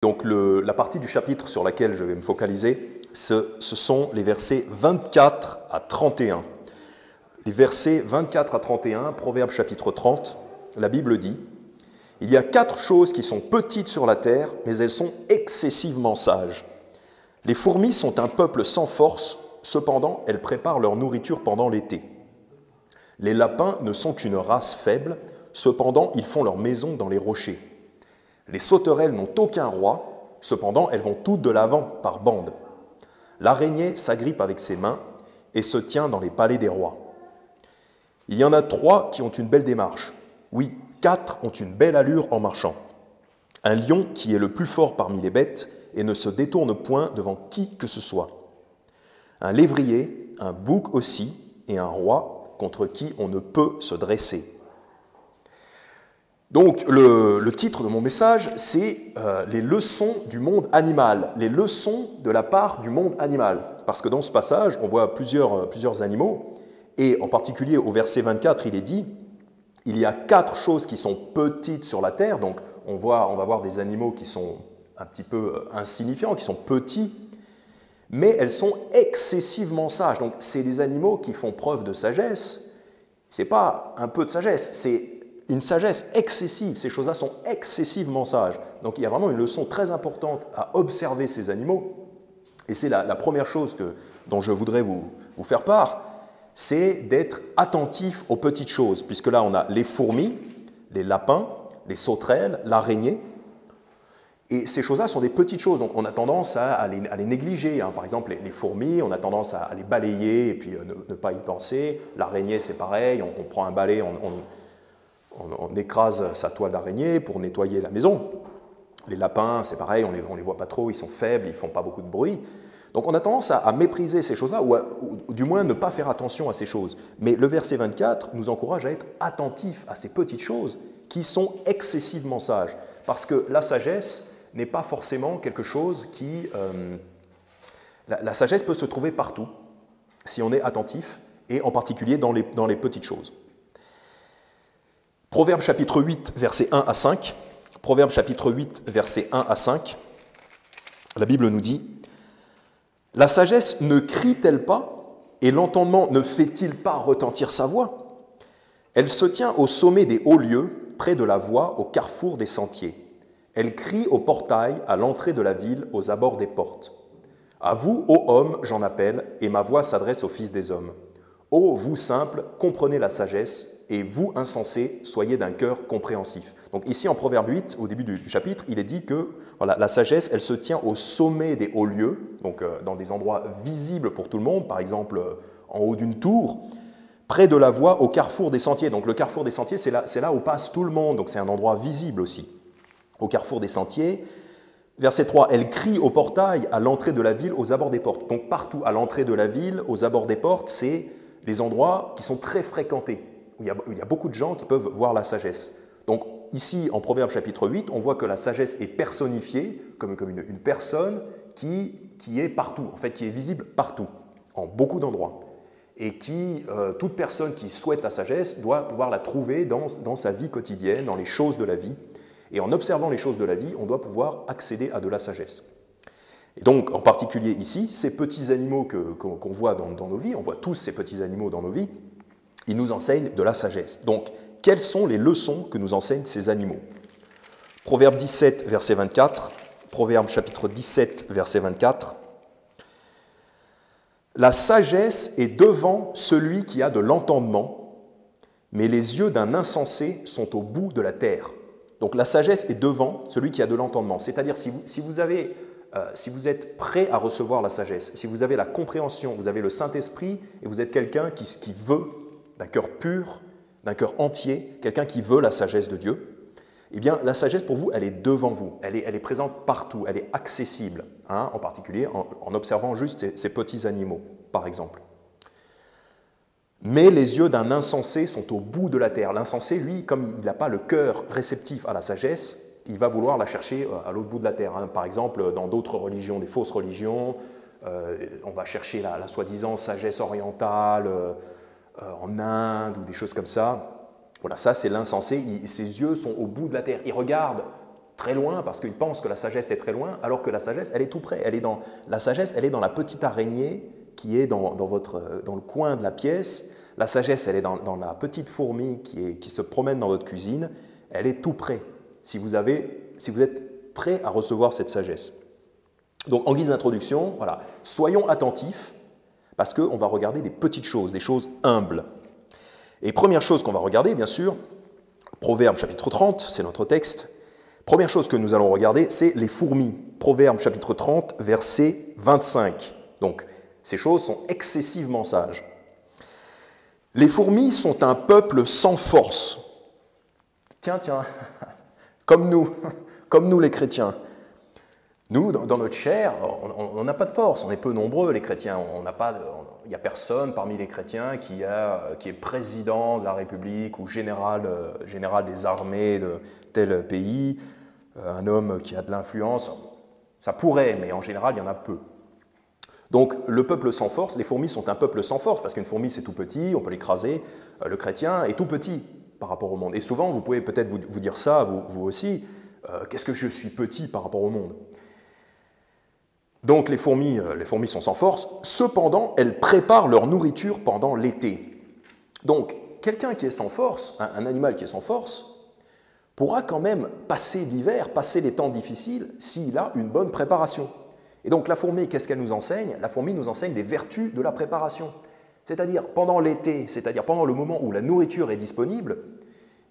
Donc la partie du chapitre sur laquelle je vais me focaliser, ce sont les versets 24 à 31. Les versets 24 à 31, Proverbe chapitre 30, la Bible dit « Il y a 4 choses qui sont petites sur la terre, mais elles sont excessivement sages. Les fourmis sont un peuple sans force, cependant elles préparent leur nourriture pendant l'été. Les lapins ne sont qu'une race faible, cependant ils font leur maison dans les rochers. Les sauterelles n'ont aucun roi, cependant elles vont toutes de l'avant par bandes. L'araignée s'agrippe avec ses mains et se tient dans les palais des rois. Il y en a 3 qui ont une belle démarche. Oui, 4 ont une belle allure en marchant. Un lion qui est le plus fort parmi les bêtes et ne se détourne point devant qui que ce soit. Un lévrier, un bouc aussi, et un roi contre qui on ne peut se dresser. » Donc le titre de mon message, c'est les leçons du monde animal, les leçons de la part du monde animal. Parce que dans ce passage, on voit plusieurs animaux, et en particulier au verset 24, il est dit « Il y a 4 choses qui sont petites sur la terre », donc on va voir des animaux qui sont un petit peu insignifiants, qui sont petits, mais elles sont excessivement sages. Donc c'est des animaux qui font preuve de sagesse, ce n'est pas un peu de sagesse, c'est une sagesse excessive, ces choses-là sont excessivement sages. Donc il y a vraiment une leçon très importante à observer ces animaux, et c'est la première chose dont je voudrais vous faire part, c'est d'être attentif aux petites choses, puisque là on a les fourmis, les lapins, les sauterelles, l'araignée, et ces choses-là sont des petites choses, donc on a tendance à les négliger. Par exemple, les fourmis, on a tendance à les balayer et puis ne pas y penser. L'araignée, c'est pareil, on prend un balai, on écrase sa toile d'araignée pour nettoyer la maison. Les lapins, c'est pareil, on les voit pas trop, ils sont faibles, ils font pas beaucoup de bruit. Donc on a tendance à mépriser ces choses-là, ou du moins ne pas faire attention à ces choses. Mais le verset 24 nous encourage à être attentifs à ces petites choses qui sont excessivement sages. Parce que la sagesse n'est pas forcément quelque chose qui... la sagesse peut se trouver partout, si on est attentif, et en particulier dans les petites choses. Proverbe chapitre 8, versets 1 à 5. Proverbe chapitre 8, versets 1 à 5. La Bible nous dit « La sagesse ne crie-t-elle pas, et l'entendement ne fait-il pas retentir sa voix? Elle se tient au sommet des hauts lieux, près de la voie, au carrefour des sentiers. Elle crie au portail, à l'entrée de la ville, aux abords des portes. À vous, ô hommes, j'en appelle, et ma voix s'adresse aux fils des hommes. Ô vous simples, comprenez la sagesse, et vous insensés, soyez d'un cœur compréhensif. » Donc ici, en Proverbe 8, au début du chapitre, il est dit que voilà, la sagesse, elle se tient au sommet des hauts lieux, donc dans des endroits visibles pour tout le monde, par exemple en haut d'une tour, près de la voie, au carrefour des sentiers. Donc le carrefour des sentiers, c'est là où passe tout le monde, donc c'est un endroit visible aussi. Au carrefour des sentiers. Verset 3, elle crie au portail, à l'entrée de la ville, aux abords des portes. Donc partout, à l'entrée de la ville, aux abords des portes, c'est les endroits qui sont très fréquentés, où il y a beaucoup de gens qui peuvent voir la sagesse. Donc ici, en Proverbe chapitre 8, on voit que la sagesse est personnifiée comme une personne qui est partout, en fait, qui est visible partout, en beaucoup d'endroits. Et toute personne qui souhaite la sagesse doit pouvoir la trouver dans sa vie quotidienne, dans les choses de la vie. Et en observant les choses de la vie, on doit pouvoir accéder à de la sagesse. Et donc, en particulier ici, ces petits animaux qu'on voit dans nos vies, on voit tous ces petits animaux dans nos vies, ils nous enseignent de la sagesse. Donc, quelles sont les leçons que nous enseignent ces animaux? Proverbe 17, verset 24. Proverbe chapitre 17, verset 24. « La sagesse est devant celui qui a de l'entendement, mais les yeux d'un insensé sont au bout de la terre. » Donc la sagesse est devant celui qui a de l'entendement. C'est-à-dire si vous êtes prêt à recevoir la sagesse, si vous avez la compréhension, vous avez le Saint-Esprit et vous êtes quelqu'un qui veut, d'un cœur pur, d'un cœur entier, quelqu'un qui veut la sagesse de Dieu, eh bien la sagesse pour vous, elle est devant vous, elle est présente partout, elle est accessible, en particulier en observant juste ces petits animaux, par exemple. Mais les yeux d'un insensé sont au bout de la terre. L'insensé, lui, comme il n'a pas le cœur réceptif à la sagesse, il va vouloir la chercher à l'autre bout de la terre. Par exemple, dans d'autres religions, des fausses religions, on va chercher la soi-disant sagesse orientale en Inde ou des choses comme ça. Voilà, ça c'est l'insensé, ses yeux sont au bout de la terre. Il regarde très loin parce qu'ils pensent que la sagesse est très loin, alors que la sagesse, elle est tout près. La sagesse, elle est dans la petite araignée qui est dans le coin de la pièce. La sagesse, elle est dans la petite fourmi qui se promène dans votre cuisine. Elle est tout près, si vous êtes prêt à recevoir cette sagesse. Donc, en guise d'introduction, voilà, soyons attentifs, parce qu'on va regarder des petites choses, des choses humbles. Et première chose qu'on va regarder, bien sûr, Proverbe chapitre 30, c'est notre texte. Première chose que nous allons regarder, c'est les fourmis. Proverbe chapitre 30, verset 25. Donc, ces choses sont excessivement sages. Les fourmis sont un peuple sans force. Tiens, comme nous les chrétiens. Nous, dans notre chair, on n'a pas de force, on est peu nombreux les chrétiens, il n'y a personne parmi les chrétiens qui est président de la République ou général des armées de tel pays, un homme qui a de l'influence. Ça pourrait, mais en général, il y en a peu. Donc le peuple sans force, les fourmis sont un peuple sans force, parce qu'une fourmi c'est tout petit, on peut l'écraser, le chrétien est tout petit par rapport au monde. Et souvent, vous pouvez peut-être vous dire ça, vous aussi, qu'est-ce que je suis petit par rapport au monde ? Donc les fourmis sont sans force, cependant elles préparent leur nourriture pendant l'été. Donc quelqu'un qui est sans force, un animal qui est sans force, pourra quand même passer l'hiver, passer les temps difficiles s'il a une bonne préparation. Et donc la fourmi, qu'est-ce qu'elle nous enseigne? La fourmi nous enseigne des vertus de la préparation. C'est-à-dire pendant l'été, c'est-à-dire pendant le moment où la nourriture est disponible,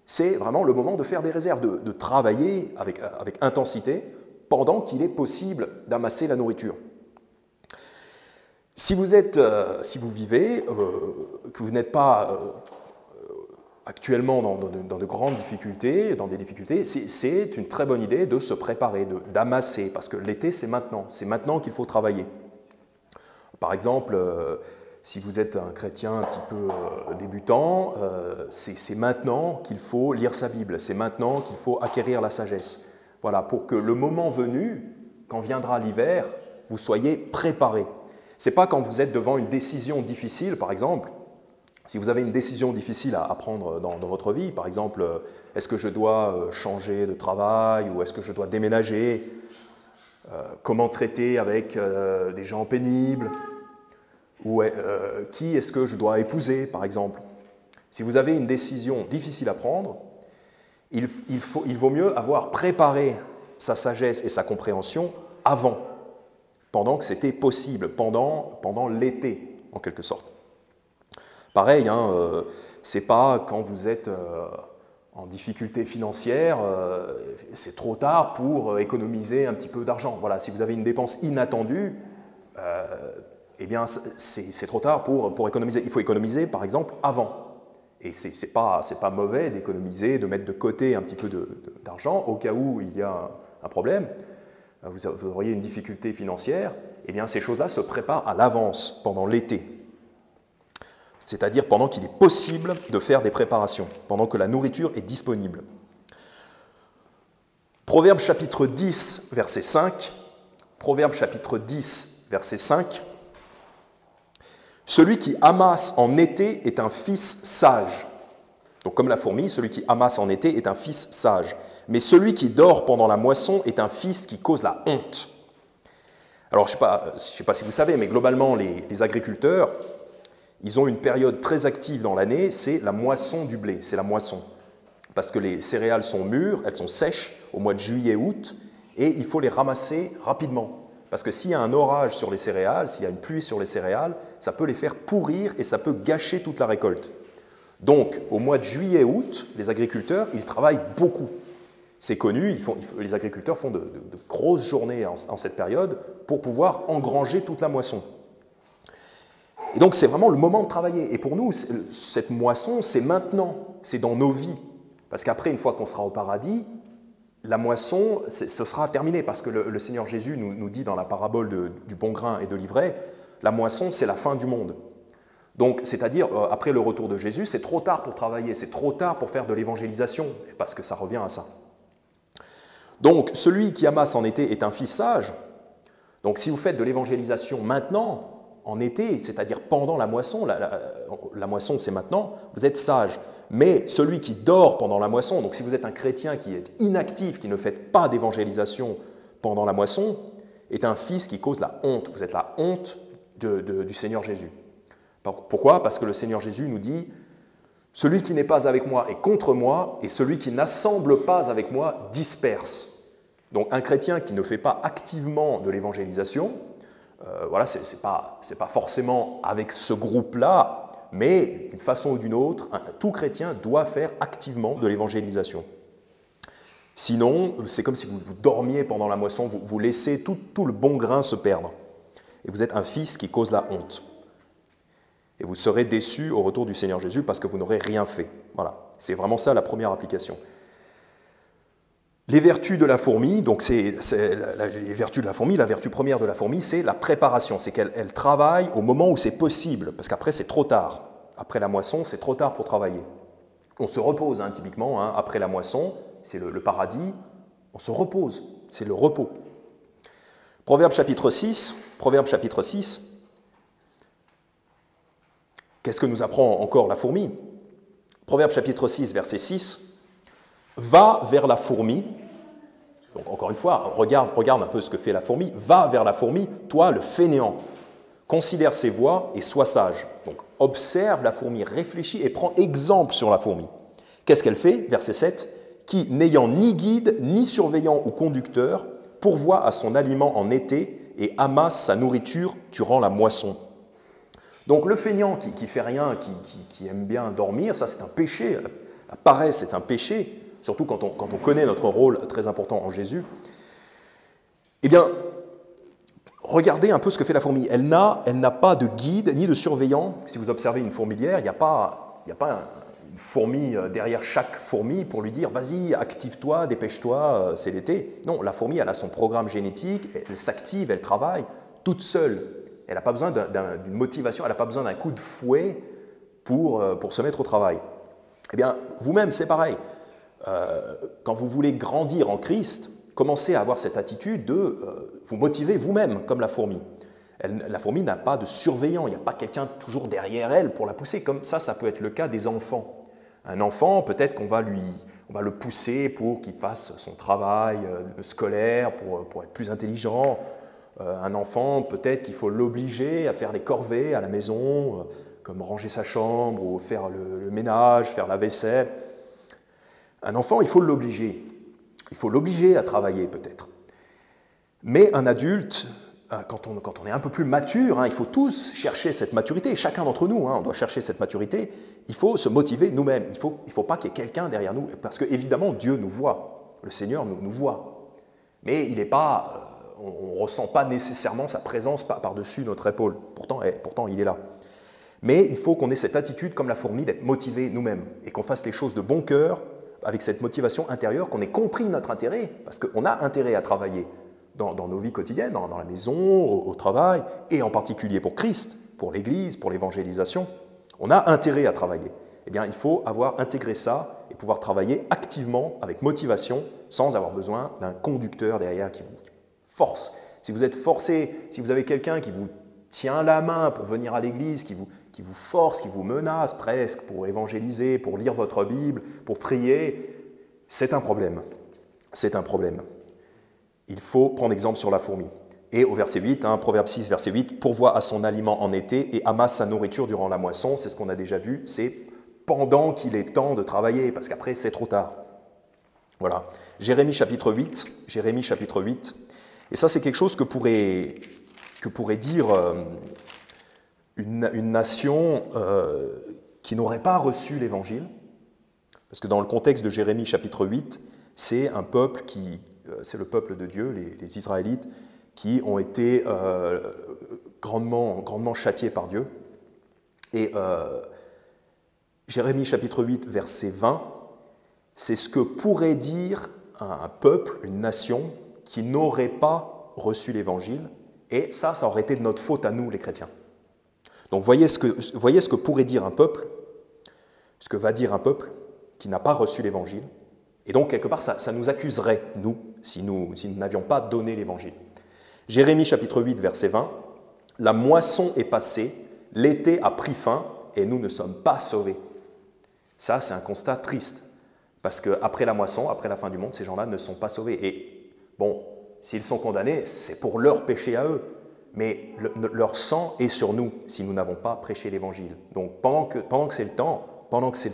c'est vraiment le moment de faire des réserves, de travailler avec intensité, pendant qu'il est possible d'amasser la nourriture. Si vous vivez, que vous n'êtes pas actuellement dans de grandes difficultés, c'est une très bonne idée de se préparer, d'amasser, parce que l'été c'est maintenant qu'il faut travailler. Par exemple, si vous êtes un chrétien un petit peu débutant, c'est maintenant qu'il faut lire sa Bible, c'est maintenant qu'il faut acquérir la sagesse. Voilà, pour que le moment venu, quand viendra l'hiver, vous soyez préparés. Ce n'est pas quand vous êtes devant une décision difficile, par exemple, si vous avez une décision difficile à prendre dans votre vie, par exemple, est-ce que je dois changer de travail ou est-ce que je dois déménager, comment traiter avec des gens pénibles, ou qui est-ce que je dois épouser, par exemple. Si vous avez une décision difficile à prendre, il vaut mieux avoir préparé sa sagesse et sa compréhension avant, pendant que c'était possible, pendant l'été, en quelque sorte. Pareil, c'est pas quand vous êtes en difficulté financière, c'est trop tard pour économiser un petit peu d'argent. Voilà, si vous avez une dépense inattendue, eh bien c'est trop tard pour économiser. Il faut économiser, par exemple, avant. Et ce n'est pas mauvais d'économiser, de mettre de côté un petit peu d'argent au cas où il y a un problème, vous auriez une difficulté financière, eh bien ces choses-là se préparent à l'avance pendant l'été. C'est-à-dire pendant qu'il est possible de faire des préparations, pendant que la nourriture est disponible. Proverbe chapitre 10, verset 5. Proverbe chapitre 10, verset 5. Celui qui amasse en été est un fils sage. Donc comme la fourmi, celui qui amasse en été est un fils sage. Mais celui qui dort pendant la moisson est un fils qui cause la honte. Alors je ne sais pas si vous savez, mais globalement les agriculteurs, ils ont une période très active dans l'année, c'est la moisson du blé, c'est la moisson. Parce que les céréales sont mûres, elles sont sèches au mois de juillet-août, et il faut les ramasser rapidement. Parce que s'il y a un orage sur les céréales, s'il y a une pluie sur les céréales, ça peut les faire pourrir et ça peut gâcher toute la récolte. Donc, au mois de juillet-août, les agriculteurs, ils travaillent beaucoup. C'est connu, les agriculteurs font de grosses journées en cette période pour pouvoir engranger toute la moisson. Et donc, c'est vraiment le moment de travailler. Et pour nous, cette moisson, c'est maintenant, c'est dans nos vies. Parce qu'après, une fois qu'on sera au paradis, la moisson, ce sera terminé, parce que le Seigneur Jésus nous dit dans la parabole du bon grain et de l'ivraie, la moisson, c'est la fin du monde. Donc, c'est-à-dire, après le retour de Jésus, c'est trop tard pour travailler, c'est trop tard pour faire de l'évangélisation, parce que ça revient à ça. Donc, celui qui amasse en été est un fils sage. Donc, si vous faites de l'évangélisation maintenant, en été, c'est-à-dire pendant la moisson, la moisson c'est maintenant, vous êtes sage. Mais celui qui dort pendant la moisson, donc si vous êtes un chrétien qui est inactif, qui ne fait pas d'évangélisation pendant la moisson, est un fils qui cause la honte. Vous êtes la honte du Seigneur Jésus. Pourquoi? Parce que le Seigneur Jésus nous dit « Celui qui n'est pas avec moi est contre moi, et celui qui n'assemble pas avec moi disperse. » Donc un chrétien qui ne fait pas activement de l'évangélisation, voilà, ce n'est pas forcément avec ce groupe-là, mais d'une façon ou d'une autre, tout chrétien doit faire activement de l'évangélisation. Sinon, c'est comme si vous dormiez pendant la moisson, vous laissez tout le bon grain se perdre. Et vous êtes un fils qui cause la honte. Et vous serez déçus au retour du Seigneur Jésus parce que vous n'aurez rien fait. Voilà, c'est vraiment ça la première application. Les vertus de la fourmi, donc les vertus de la fourmi, la vertu première de la fourmi, c'est la préparation, c'est qu'elle travaille au moment où c'est possible, parce qu'après c'est trop tard. Après la moisson, c'est trop tard pour travailler. On se repose typiquement, après la moisson, c'est le paradis, on se repose, c'est le repos. Proverbe chapitre 6, qu'est-ce que nous apprend encore la fourmi? Proverbe chapitre 6, verset 6, « Va vers la fourmi », donc encore une fois, regarde un peu ce que fait la fourmi, « Va vers la fourmi, toi le fainéant, considère ses voies et sois sage. » Donc observe la fourmi, réfléchis et prends exemple sur la fourmi. Qu'est-ce qu'elle fait? Verset 7, « Qui, n'ayant ni guide, ni surveillant ou conducteur, pourvoit à son aliment en été et amasse sa nourriture durant la moisson. » Donc le feignant qui fait rien, qui aime bien dormir, ça c'est un péché. La paresse c'est un péché, surtout quand on connaît notre rôle très important en Jésus. Eh bien, regardez un peu ce que fait la fourmi. Elle n'a pas de guide ni de surveillant. Si vous observez une fourmilière, il n'y a pas une fourmi derrière chaque fourmi pour lui dire « Vas-y, active-toi, dépêche-toi, c'est l'été ». Non, la fourmi, elle a son programme génétique, elle s'active, elle travaille toute seule. Elle n'a pas besoin d'une motivation, elle n'a pas besoin d'un coup de fouet pour se mettre au travail. Eh bien, vous-même, c'est pareil. Quand vous voulez grandir en Christ, commencez à avoir cette attitude de vous motiver vous-même, comme la fourmi. La fourmi n'a pas de surveillant, il n'y a pas quelqu'un toujours derrière elle pour la pousser. Comme ça peut être le cas des enfants. Un enfant, peut-être qu'on va le pousser pour qu'il fasse son travail scolaire, pour être plus intelligent. Un enfant, peut-être qu'il faut l'obliger à faire des corvées à la maison, comme ranger sa chambre ou faire le ménage, faire la vaisselle. Un enfant, il faut l'obliger. Il faut l'obliger à travailler peut-être. Mais un adulte, quand on est un peu plus mature, il faut tous chercher cette maturité, chacun d'entre nous, on doit chercher cette maturité, il faut se motiver nous-mêmes, il faut pas qu'il y ait quelqu'un derrière nous, parce qu'évidemment Dieu nous voit, le Seigneur nous voit, mais il n'est pas... On ne ressent pas nécessairement sa présence par-dessus notre épaule. Pourtant, il est là. Mais il faut qu'on ait cette attitude, comme la fourmi, d'être motivé nous-mêmes et qu'on fasse les choses de bon cœur, avec cette motivation intérieure, qu'on ait compris notre intérêt, parce qu'on a intérêt à travailler dans nos vies quotidiennes, dans la maison, au travail, et en particulier pour Christ, pour l'Église, pour l'évangélisation. On a intérêt à travailler. Eh bien, il faut avoir intégré ça et pouvoir travailler activement, avec motivation, sans avoir besoin d'un conducteur derrière qui vous force. Si vous êtes forcé, si vous avez quelqu'un qui vous tient la main pour venir à l'église, qui vous force, qui vous menace presque pour évangéliser, pour lire votre Bible, pour prier, c'est un problème. C'est un problème. Il faut prendre exemple sur la fourmi. Et au verset 8, Proverbe 6, verset 8, « Pourvoit à son aliment en été et amasse sa nourriture durant la moisson », c'est ce qu'on a déjà vu, c'est pendant qu'il est temps de travailler, parce qu'après c'est trop tard. Voilà. Jérémie chapitre 8, et ça, c'est quelque chose que pourrait dire une nation qui n'aurait pas reçu l'Évangile. Parce que dans le contexte de Jérémie chapitre 8, c'est un peuple c'est le peuple de Dieu, les Israélites, qui ont été grandement châtiés par Dieu. Et Jérémie chapitre 8, verset 20, c'est ce que pourrait dire un peuple, une nation, qui n'auraient pas reçu l'Évangile, et ça aurait été de notre faute à nous, les chrétiens. Donc voyez ce que pourrait dire un peuple, ce que va dire un peuple qui n'a pas reçu l'Évangile, et donc quelque part ça nous accuserait, nous, si nous n'avions pas donné l'Évangile. Jérémie chapitre 8, verset 20, « La moisson est passée, l'été a pris fin, et nous ne sommes pas sauvés. » Ça, c'est un constat triste. Parce qu'après la moisson, après la fin du monde, ces gens-là ne sont pas sauvés. Et bon, s'ils sont condamnés, c'est pour leur péché à eux. Mais leur sang est sur nous si nous n'avons pas prêché l'Évangile. Donc pendant que c'est le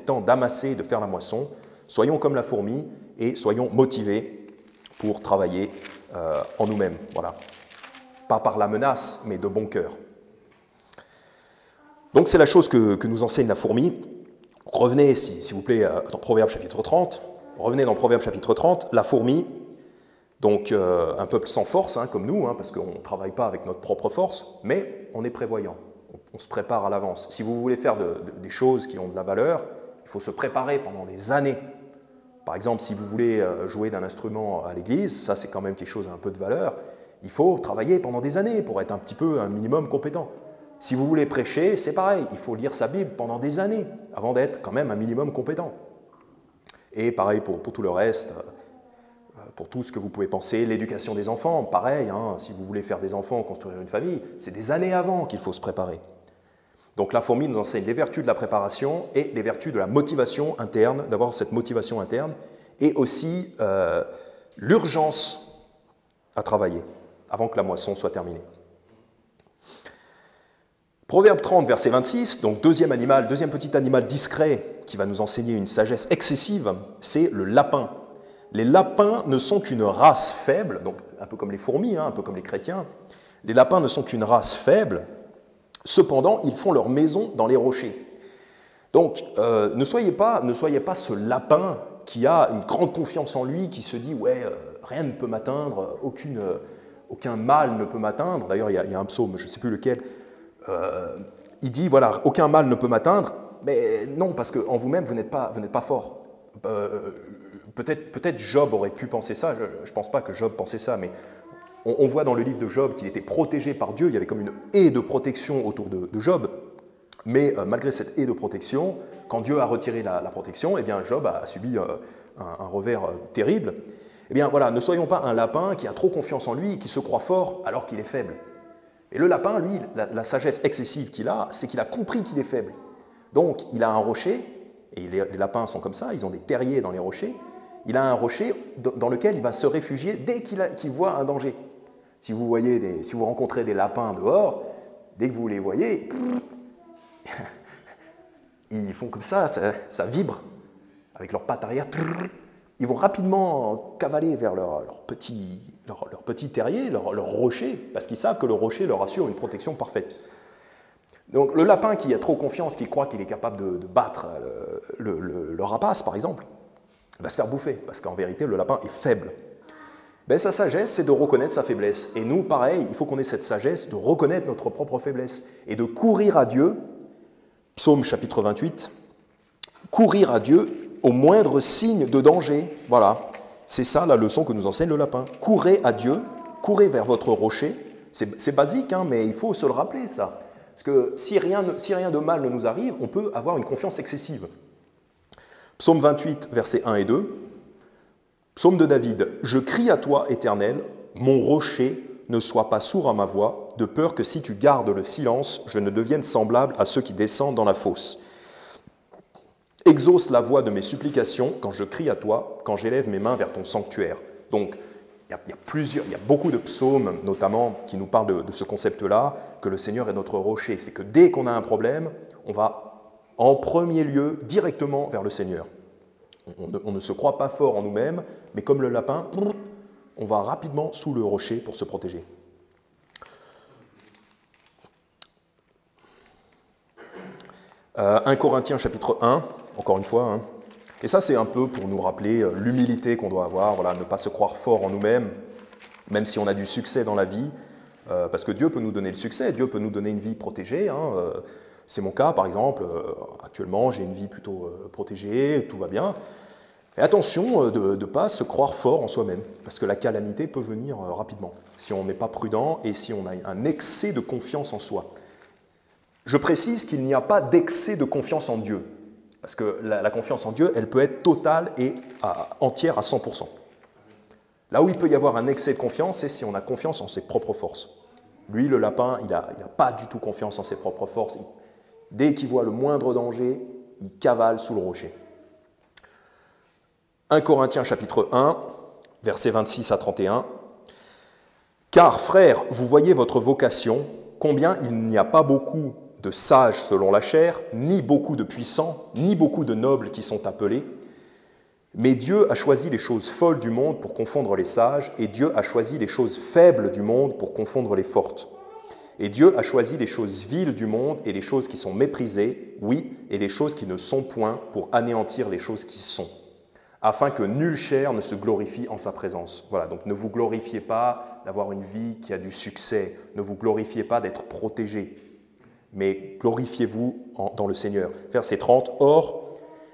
temps d'amasser, de faire la moisson, soyons comme la fourmi et soyons motivés pour travailler en nous-mêmes. Voilà. Pas par la menace, mais de bon cœur. Donc c'est la chose que nous enseigne la fourmi. Revenez, s'il vous plaît, dans Proverbe chapitre 30. Revenez dans Proverbe chapitre 30, la fourmi, donc un peuple sans force, comme nous, parce qu'on ne travaille pas avec notre propre force, mais on est prévoyant, on se prépare à l'avance. Si vous voulez faire des choses qui ont de la valeur, il faut se préparer pendant des années. Par exemple, si vous voulez jouer d'un instrument à l'église, ça c'est quand même quelque chose un peu de valeur, il faut travailler pendant des années pour être un minimum compétent. Si vous voulez prêcher, c'est pareil, il faut lire sa Bible pendant des années avant d'être quand même un minimum compétent. Et pareil pour tout le reste, pour tout ce que vous pouvez penser, l'éducation des enfants, pareil, si vous voulez faire des enfants, construire une famille, c'est des années avant qu'il faut se préparer. Donc la fourmi nous enseigne les vertus de la préparation et les vertus de la motivation interne, d'avoir cette motivation interne, et aussi l'urgence à travailler avant que la moisson soit terminée. Proverbe 30, verset 26, donc deuxième petit animal discret qui va nous enseigner une sagesse excessive, c'est le lapin. Les lapins ne sont qu'une race faible, donc un peu comme les fourmis, un peu comme les chrétiens. Les lapins ne sont qu'une race faible, cependant ils font leur maison dans les rochers. Donc ne soyez pas ce lapin qui a une grande confiance en lui, qui se dit « ouais, rien ne peut m'atteindre, aucun mal ne peut m'atteindre ». D'ailleurs, il y a un psaume, je ne sais plus lequel, il dit, voilà, aucun mal ne peut m'atteindre, mais non, parce qu'en vous-même, vous n'êtes pas fort. Peut-être Job aurait pu penser ça, je ne pense pas que Job pensait ça, mais on voit dans le livre de Job qu'il était protégé par Dieu, il y avait comme une haie de protection autour de Job, mais malgré cette haie de protection, quand Dieu a retiré la protection, eh bien Job a subi un revers terrible. Eh bien voilà, ne soyons pas un lapin qui a trop confiance en lui et qui se croit fort alors qu'il est faible. Et le lapin, lui, la sagesse excessive qu'il a, c'est qu'il a compris qu'il est faible. Donc, il a un rocher, et les lapins sont comme ça, ils ont des terriers dans les rochers, il a un rocher dans lequel il va se réfugier dès qu'il voit un danger. Si vous rencontrez des lapins dehors, dès que vous les voyez, ils font comme ça vibre, avec leurs pattes arrière, ils vont rapidement cavaler vers leur petit terrier, leur rocher, parce qu'ils savent que le rocher leur assure une protection parfaite. Donc le lapin qui a trop confiance, qui croit qu'il est capable de battre le rapace, par exemple, va se faire bouffer, parce qu'en vérité, le lapin est faible. Ben, sa sagesse, c'est de reconnaître sa faiblesse. Et nous, pareil, il faut qu'on ait cette sagesse de reconnaître notre propre faiblesse et de courir à Dieu, psaume chapitre 28, courir à Dieu au moindre signe de danger. Voilà, c'est ça la leçon que nous enseigne le lapin. Courez à Dieu, courez vers votre rocher. C'est basique, mais il faut se le rappeler, ça. Parce que si rien de mal ne nous arrive, on peut avoir une confiance excessive. Psaume 28, versets 1 et 2. Psaume de David. « Je crie à toi, Éternel, mon rocher, ne sois pas sourd à ma voix, de peur que si tu gardes le silence, je ne devienne semblable à ceux qui descendent dans la fosse. Exauce la voix de mes supplications quand je crie à toi, quand j'élève mes mains vers ton sanctuaire. » Donc, il y a beaucoup de psaumes, notamment, qui nous parlent de ce concept-là, que le Seigneur est notre rocher. C'est que dès qu'on a un problème, on va en premier lieu directement vers le Seigneur. On ne se croit pas fort en nous-mêmes, mais comme le lapin, on va rapidement sous le rocher pour se protéger. « 1 Corinthiens chapitre 1 », encore une fois, et ça c'est un peu pour nous rappeler l'humilité qu'on doit avoir, voilà, ne pas se croire fort en nous-mêmes, même si on a du succès dans la vie, parce que Dieu peut nous donner le succès, Dieu peut nous donner une vie protégée. C'est mon cas, par exemple, actuellement j'ai une vie plutôt protégée, tout va bien. Et attention de ne pas se croire fort en soi-même, parce que la calamité peut venir rapidement, si on n'est pas prudent et si on a un excès de confiance en soi. Je précise qu'il n'y a pas d'excès de confiance en Dieu, parce que la confiance en Dieu, elle peut être totale et entière à 100%. Là où il peut y avoir un excès de confiance, c'est si on a confiance en ses propres forces. Lui, le lapin, il n'a pas du tout confiance en ses propres forces. Dès qu'il voit le moindre danger, il cavale sous le rocher. 1 Corinthiens chapitre 1, versets 26 à 31. « Car, frères, vous voyez votre vocation, combien il n'y a pas beaucoup de sages selon la chair, ni beaucoup de puissants, ni beaucoup de nobles qui sont appelés. Mais Dieu a choisi les choses folles du monde pour confondre les sages, et Dieu a choisi les choses faibles du monde pour confondre les fortes. Et Dieu a choisi les choses viles du monde et les choses qui sont méprisées, oui, et les choses qui ne sont point, pour anéantir les choses qui sont, afin que nulle chair ne se glorifie en sa présence. » Voilà, donc ne vous glorifiez pas d'avoir une vie qui a du succès, ne vous glorifiez pas d'être protégé, mais glorifiez-vous dans le Seigneur. Verset 30, « Or,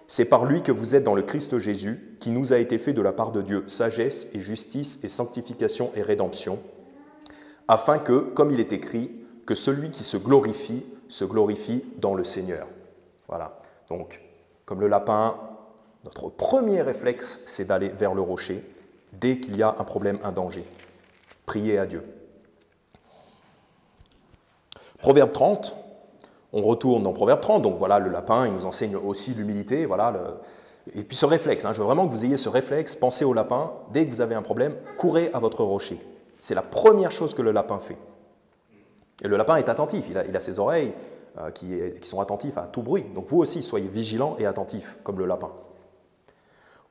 c'est par lui que vous êtes dans le Christ Jésus, qui nous a été fait de la part de Dieu, sagesse et justice et sanctification et rédemption, afin que, comme il est écrit, que celui qui se glorifie dans le Seigneur. » Voilà, donc, comme le lapin, notre premier réflexe, c'est d'aller vers le rocher, dès qu'il y a un problème, un danger. Priez à Dieu. Proverbe 30, on retourne dans Proverbe 30, donc voilà, le lapin, il nous enseigne aussi l'humilité, voilà, et puis ce réflexe, je veux vraiment que vous ayez ce réflexe, pensez au lapin, dès que vous avez un problème, courez à votre rocher. C'est la première chose que le lapin fait. Et le lapin est attentif, il a ses oreilles qui sont attentives à tout bruit, donc vous aussi, soyez vigilants et attentifs, comme le lapin.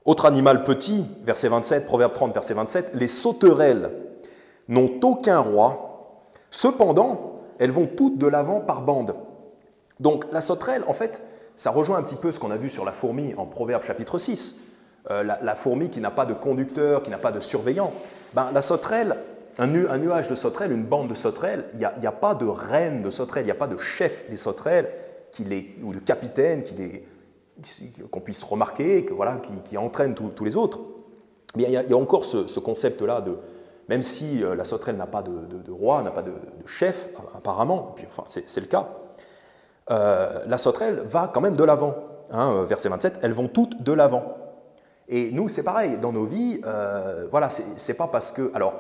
Autre animal petit, verset 27, Proverbe 30, verset 27, « Les sauterelles n'ont aucun roi, cependant, elles vont toutes de l'avant par bande. » Donc la sauterelle, en fait, ça rejoint un petit peu ce qu'on a vu sur la fourmi en Proverbe chapitre 6. La fourmi qui n'a pas de conducteur, qui n'a pas de surveillant. La sauterelle, un nuage de sauterelles, une bande de sauterelles, il n'y a pas de reine de sauterelles, il n'y a pas de chef des sauterelles ou de capitaine qu'on puisse remarquer, qui entraîne tous les autres. Mais il y a encore ce concept-là de, même si la sauterelle n'a pas de roi, n'a pas de chef, apparemment, puis, enfin, c'est le cas, la sauterelle va quand même de l'avant. Verset 27, elles vont toutes de l'avant. Et nous, c'est pareil, dans nos vies, voilà, c'est pas parce que... Alors,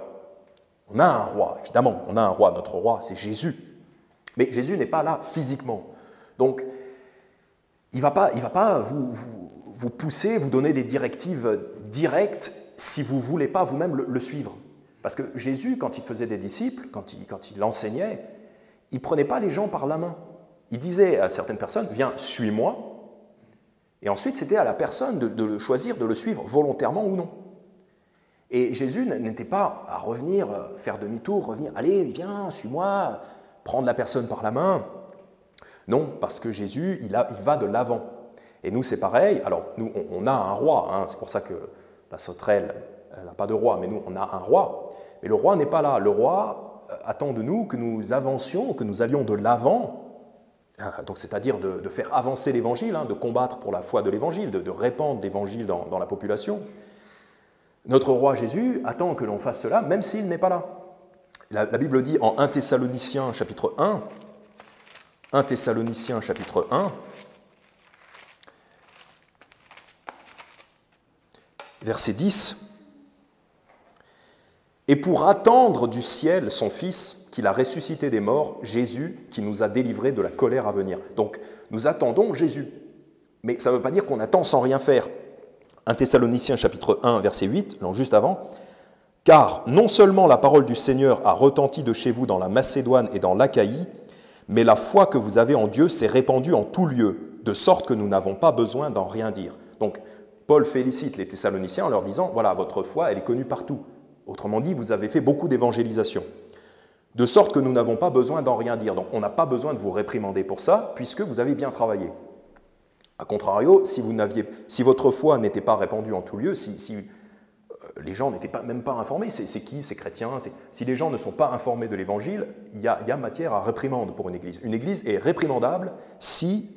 on a un roi, évidemment, on a un roi, notre roi, c'est Jésus. Mais Jésus n'est pas là physiquement. Donc, il ne va pas vous pousser, vous donner des directives directes si vous ne voulez pas vous-même le suivre. Parce que Jésus, quand il faisait des disciples, quand il enseignait, il ne prenait pas les gens par la main. Il disait à certaines personnes, « Viens, suis-moi ». Et ensuite, c'était à la personne de choisir de le suivre volontairement ou non. Et Jésus n'était pas à revenir, faire demi-tour, revenir, « Allez, viens, suis-moi », prendre la personne par la main. Non, parce que Jésus, il va de l'avant. Et nous, c'est pareil. Alors, nous, on a un roi. C'est pour ça que la sauterelle, elle n'a pas de roi, mais nous, on a un roi. Mais le roi n'est pas là. Le roi attend de nous que nous avancions, que nous allions de l'avant, donc c'est-à-dire de faire avancer l'Évangile, de combattre pour la foi de l'Évangile, de répandre l'Évangile dans la population. Notre roi Jésus attend que l'on fasse cela, même s'il n'est pas là. La Bible dit en 1 Thessaloniciens chapitre 1, 1 Thessaloniciens chapitre 1, verset 10, « Et pour attendre du ciel son Fils, qu'il a ressuscité des morts, Jésus, qui nous a délivrés de la colère à venir. » Donc, nous attendons Jésus. Mais ça ne veut pas dire qu'on attend sans rien faire. 1 Thessaloniciens chapitre 1, verset 8, non, juste avant, « Car non seulement la parole du Seigneur a retenti de chez vous dans la Macédoine et dans l'Achaïe, mais la foi que vous avez en Dieu s'est répandue en tout lieu, de sorte que nous n'avons pas besoin d'en rien dire. » Donc, Paul félicite les Thessaloniciens en leur disant, voilà, votre foi, elle est connue partout. Autrement dit, vous avez fait beaucoup d'évangélisation. De sorte que nous n'avons pas besoin d'en rien dire. Donc, on n'a pas besoin de vous réprimander pour ça, puisque vous avez bien travaillé. A contrario, si votre foi n'était pas répandue en tout lieu, si les gens n'étaient même pas informés, c'est qui ces chrétiens? Si les gens ne sont pas informés de l'Évangile, il y a matière à réprimande pour une Église. Une Église est réprimandable si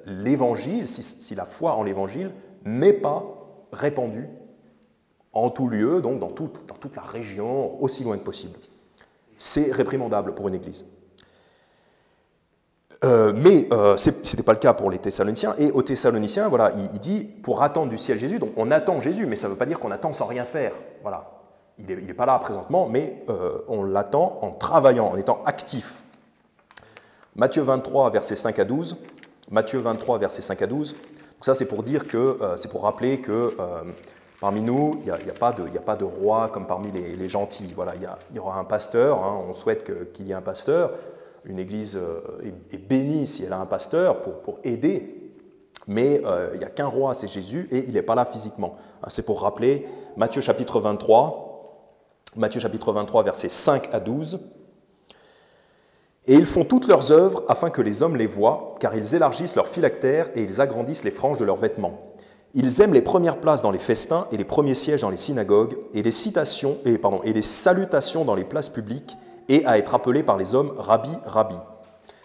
l'Évangile, si la foi en l'Évangile n'est pas répandue en tout lieu, donc dans toute la région, aussi loin que possible. C'est réprimandable pour une Église. Mais ce n'était pas le cas pour les Thessaloniciens. Et aux Thessaloniciens, voilà, il dit, pour attendre du ciel Jésus, donc on attend Jésus, mais ça ne veut pas dire qu'on attend sans rien faire. Voilà. Il n'est pas là présentement, mais on l'attend en travaillant, en étant actif. Matthieu 23, versets 5 à 12. Matthieu 23, versets 5 à 12. Donc ça, c'est pour dire que, c'est pour rappeler que parmi nous, il n'y a pas de roi comme parmi les gentils. Voilà, il y aura un pasteur, hein, on souhaite qu'il y ait un pasteur. Une église est bénie si elle a un pasteur pour aider, mais il n'y a qu'un roi, c'est Jésus, et il n'est pas là physiquement. C'est pour rappeler Matthieu chapitre 23, versets 5 à 12. Et ils font toutes leurs œuvres afin que les hommes les voient, car ils élargissent leurs phylactères et ils agrandissent les franges de leurs vêtements. Ils aiment les premières places dans les festins et les premiers sièges dans les synagogues et les salutations dans les places publiques et à être appelés par les hommes Rabbi, Rabbi.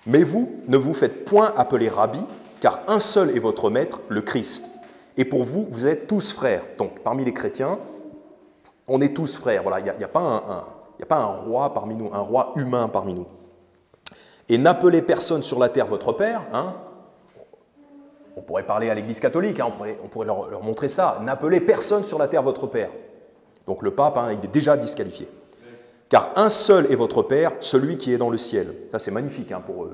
Mais vous, ne vous faites point appeler Rabbi, car un seul est votre maître, le Christ. Et pour vous, vous êtes tous frères. Donc, parmi les chrétiens, on est tous frères. Voilà, il n'y a pas un roi parmi nous, un roi humain parmi nous. Et n'appelez personne sur la terre votre père. Hein. On pourrait parler à l'Église catholique, hein, on pourrait leur montrer ça. N'appelez personne sur la terre votre père. Donc le pape, hein, il est déjà disqualifié. Car un seul est votre Père, celui qui est dans le ciel. Ça, c'est magnifique hein, pour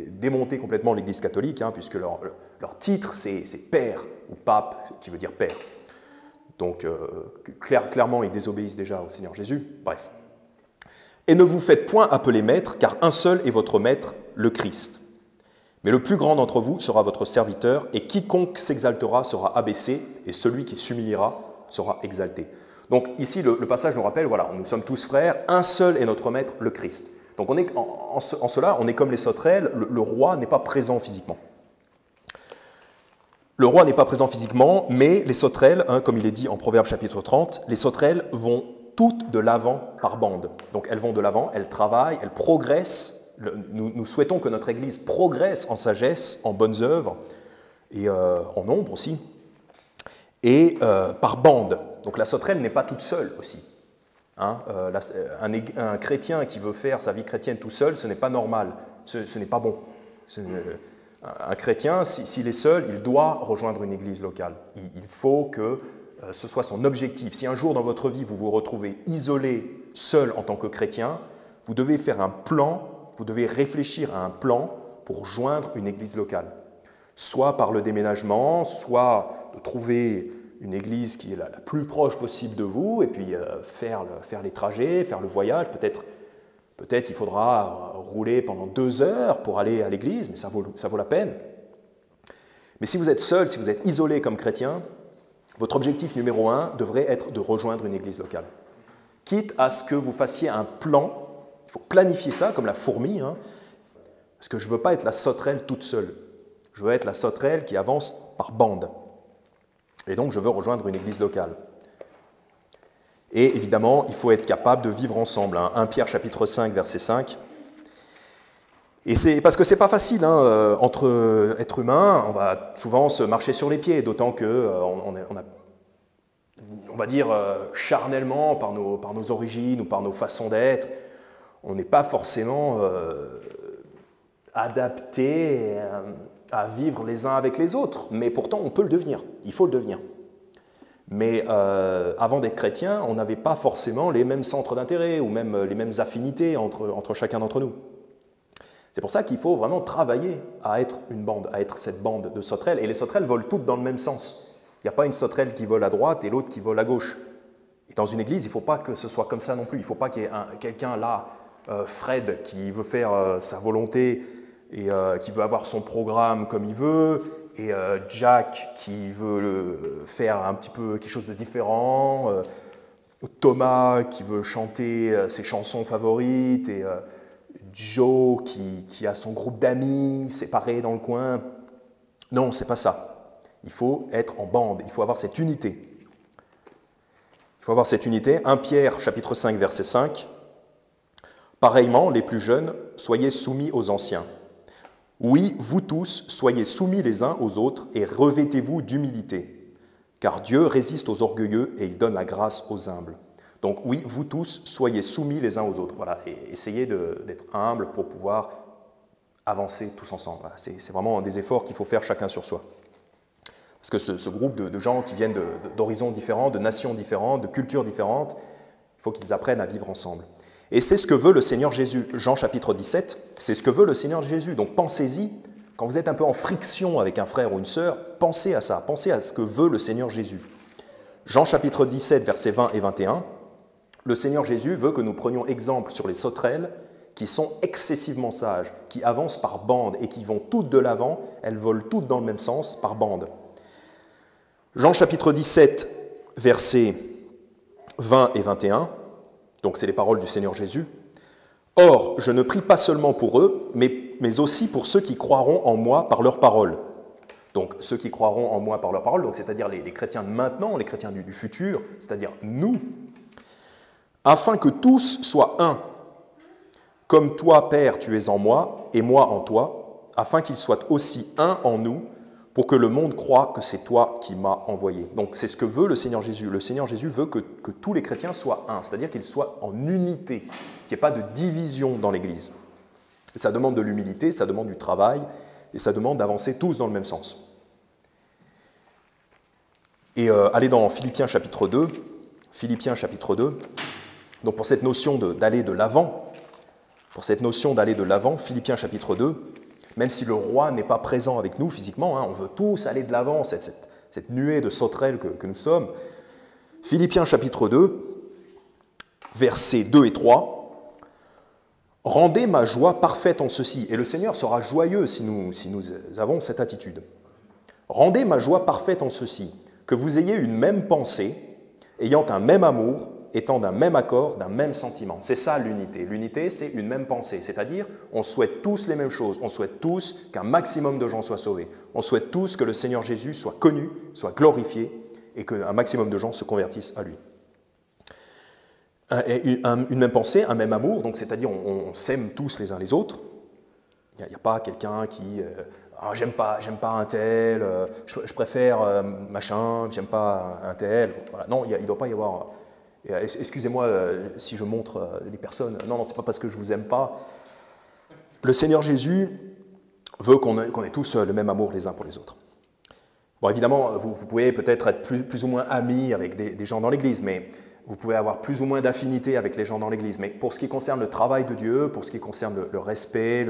démonter complètement l'Église catholique, hein, puisque leur titre, c'est Père, ou Pape, qui veut dire Père. Donc, clairement, ils désobéissent déjà au Seigneur Jésus. Bref. Et ne vous faites point appeler maître, car un seul est votre maître, le Christ. Mais le plus grand d'entre vous sera votre serviteur, et quiconque s'exaltera sera abaissé, et celui qui s'humiliera sera exalté. Donc ici, le passage nous rappelle, voilà, nous sommes tous frères, un seul est notre maître, le Christ. Donc en cela, on est comme les sauterelles, le roi n'est pas présent physiquement. Le roi n'est pas présent physiquement, mais les sauterelles, hein, comme il est dit en Proverbe chapitre 30, les sauterelles vont toutes de l'avant par bande. Donc elles vont de l'avant, elles travaillent, elles progressent. Nous souhaitons que notre Église progresse en sagesse, en bonnes œuvres et en nombre aussi, et par bande. Donc la sauterelle n'est pas toute seule aussi. Hein, un chrétien qui veut faire sa vie chrétienne tout seul, ce n'est pas normal, ce n'est pas bon. Un chrétien, s'il est seul, il doit rejoindre une église locale. Il faut que ce soit son objectif. Si un jour dans votre vie vous vous retrouvez isolé, seul en tant que chrétien, vous devez faire un plan, vous devez réfléchir à un plan pour joindre une église locale. Soit par le déménagement, soit de trouver une église qui est la plus proche possible de vous, et puis faire les trajets, faire le voyage. Peut-être il faudra rouler pendant 2 heures pour aller à l'église, mais ça vaut la peine. Mais si vous êtes seul, si vous êtes isolé comme chrétien, votre objectif numéro 1 devrait être de rejoindre une église locale. Quitte à ce que vous fassiez un plan, il faut planifier ça comme la fourmi, hein, parce que je ne veux pas être la sauterelle toute seule. Je veux être la sauterelle qui avance par bande. Et donc, je veux rejoindre une église locale. Et évidemment, il faut être capable de vivre ensemble. Hein. 1 Pierre chapitre 5, verset 5. Et c'est parce que ce n'est pas facile. Hein, entre êtres humains, on va souvent se marcher sur les pieds, d'autant que on va dire charnellement, par nos origines ou par nos façons d'être, on n'est pas forcément adapté à vivre les uns avec les autres, mais pourtant on peut le devenir, il faut le devenir. Mais avant d'être chrétien, on n'avait pas forcément les mêmes centres d'intérêt ou même les mêmes affinités entre chacun d'entre nous. C'est pour ça qu'il faut vraiment travailler à être une bande, à être cette bande de sauterelles, et les sauterelles volent toutes dans le même sens. Il n'y a pas une sauterelle qui vole à droite et l'autre qui vole à gauche. Et dans une église, il ne faut pas que ce soit comme ça non plus, il ne faut pas qu'il y ait quelqu'un là, Fred, qui veut faire sa volonté et qui veut avoir son programme comme il veut, et Jack qui veut faire un petit peu quelque chose de différent, Thomas qui veut chanter ses chansons favorites, et Joe qui a son groupe d'amis séparés dans le coin. Non, c'est pas ça. Il faut être en bande, il faut avoir cette unité. Il faut avoir cette unité. 1 Pierre chapitre 5, verset 5. Pareillement, les plus jeunes, soyez soumis aux anciens. Oui, vous tous, soyez soumis les uns aux autres et revêtez-vous d'humilité, car Dieu résiste aux orgueilleux et il donne la grâce aux humbles. Donc oui, vous tous, soyez soumis les uns aux autres. Voilà, et essayez d'être humbles pour pouvoir avancer tous ensemble. Voilà, c'est vraiment des efforts qu'il faut faire chacun sur soi. Parce que ce groupe de gens qui viennent d'horizons différents, de nations différentes, de cultures différentes, il faut qu'ils apprennent à vivre ensemble. Et c'est ce que veut le Seigneur Jésus. Jean chapitre 17, c'est ce que veut le Seigneur Jésus. Donc pensez-y quand vous êtes un peu en friction avec un frère ou une sœur, pensez à ça, pensez à ce que veut le Seigneur Jésus. Jean chapitre 17, versets 20 et 21, le Seigneur Jésus veut que nous prenions exemple sur les sauterelles qui sont excessivement sages, qui avancent par bandes et qui vont toutes de l'avant, elles volent toutes dans le même sens, par bandes. Jean chapitre 17, versets 20 et 21, donc c'est les paroles du Seigneur Jésus. « Or, je ne prie pas seulement pour eux, mais aussi pour ceux qui croiront en moi par leur parole. » Donc ceux qui croiront en moi par leur parole, c'est-à-dire les chrétiens de maintenant, les chrétiens du futur, c'est-à-dire nous, afin que tous soient un, comme toi, Père, tu es en moi, et moi en toi, afin qu'ils soient aussi un en nous, pour que le monde croie que c'est toi qui m'as envoyé. Donc c'est ce que veut le Seigneur Jésus. Le Seigneur Jésus veut que tous les chrétiens soient un, c'est-à-dire qu'ils soient en unité, qu'il n'y ait pas de division dans l'Église. Et ça demande de l'humilité, ça demande du travail, et ça demande d'avancer tous dans le même sens. Et allez dans Philippiens chapitre 2, donc pour cette notion d'aller de l'avant, Philippiens chapitre 2, même si le roi n'est pas présent avec nous physiquement, on veut tous aller de l'avant, cette nuée de sauterelles que nous sommes. Philippiens chapitre 2, versets 2 et 3, « Rendez ma joie parfaite en ceci », et le Seigneur sera joyeux si nous avons cette attitude. « Rendez ma joie parfaite en ceci, que vous ayez une même pensée, ayant un même amour, étant d'un même accord, d'un même sentiment. » C'est ça l'unité. L'unité, c'est une même pensée, c'est-à-dire on souhaite tous les mêmes choses, on souhaite tous qu'un maximum de gens soient sauvés, on souhaite tous que le Seigneur Jésus soit connu, soit glorifié, et qu'un maximum de gens se convertissent à lui. Une même pensée, un même amour, donc c'est-à-dire on s'aime tous les uns les autres. Il n'y a pas quelqu'un qui j'aime pas un tel, je préfère machin, j'aime pas un tel. Voilà. Non, il ne doit pas y avoir. Excusez-moi si je montre des personnes. Non, c'est pas parce que je vous aime pas. Le Seigneur Jésus veut qu'on ait tous le même amour les uns pour les autres. Bon, évidemment, vous pouvez peut-être être plus ou moins amis avec des gens dans l'Église, mais vous pouvez avoir plus ou moins d'affinité avec les gens dans l'Église. Mais pour ce qui concerne le travail de Dieu, pour ce qui concerne le respect,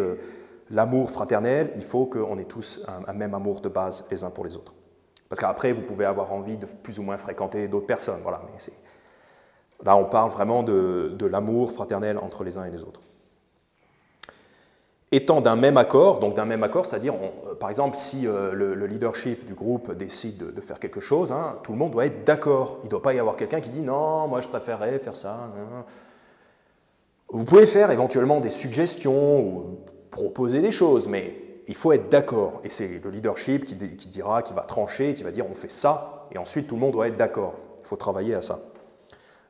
l'amour fraternel, il faut qu'on ait tous un même amour de base les uns pour les autres. Parce qu'après, vous pouvez avoir envie de plus ou moins fréquenter d'autres personnes. Voilà, mais là, on parle vraiment de l'amour fraternel entre les uns et les autres. Étant d'un même accord, donc d'un même accord, c'est-à-dire, par exemple, si le leadership du groupe décide de faire quelque chose, tout le monde doit être d'accord. Il ne doit pas y avoir quelqu'un qui dit « non, moi je préférerais faire ça ». Vous pouvez faire éventuellement des suggestions ou proposer des choses, mais il faut être d'accord. Et c'est le leadership qui dira, qui va trancher, qui va dire « on fait ça », et ensuite tout le monde doit être d'accord. Il faut travailler à ça.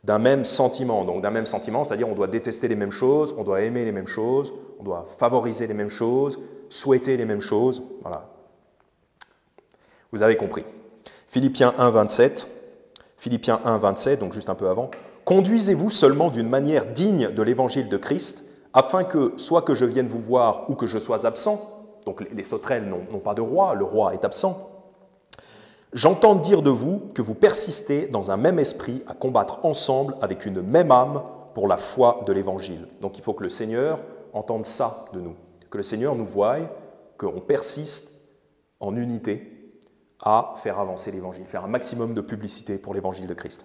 D'un même sentiment, donc d'un même sentiment, c'est-à-dire on doit détester les mêmes choses, on doit aimer les mêmes choses, on doit favoriser les mêmes choses, souhaiter les mêmes choses, voilà. Vous avez compris. Philippiens 1, 27, donc juste un peu avant. « Conduisez-vous seulement d'une manière digne de l'évangile de Christ, afin que, soit que je vienne vous voir ou que je sois absent, donc les sauterelles n'ont pas de roi, le roi est absent, j'entends dire de vous que vous persistez dans un même esprit à combattre ensemble avec une même âme pour la foi de l'Évangile. » Donc il faut que le Seigneur entende ça de nous, que le Seigneur nous voie, qu'on persiste en unité à faire avancer l'Évangile, faire un maximum de publicité pour l'Évangile de Christ.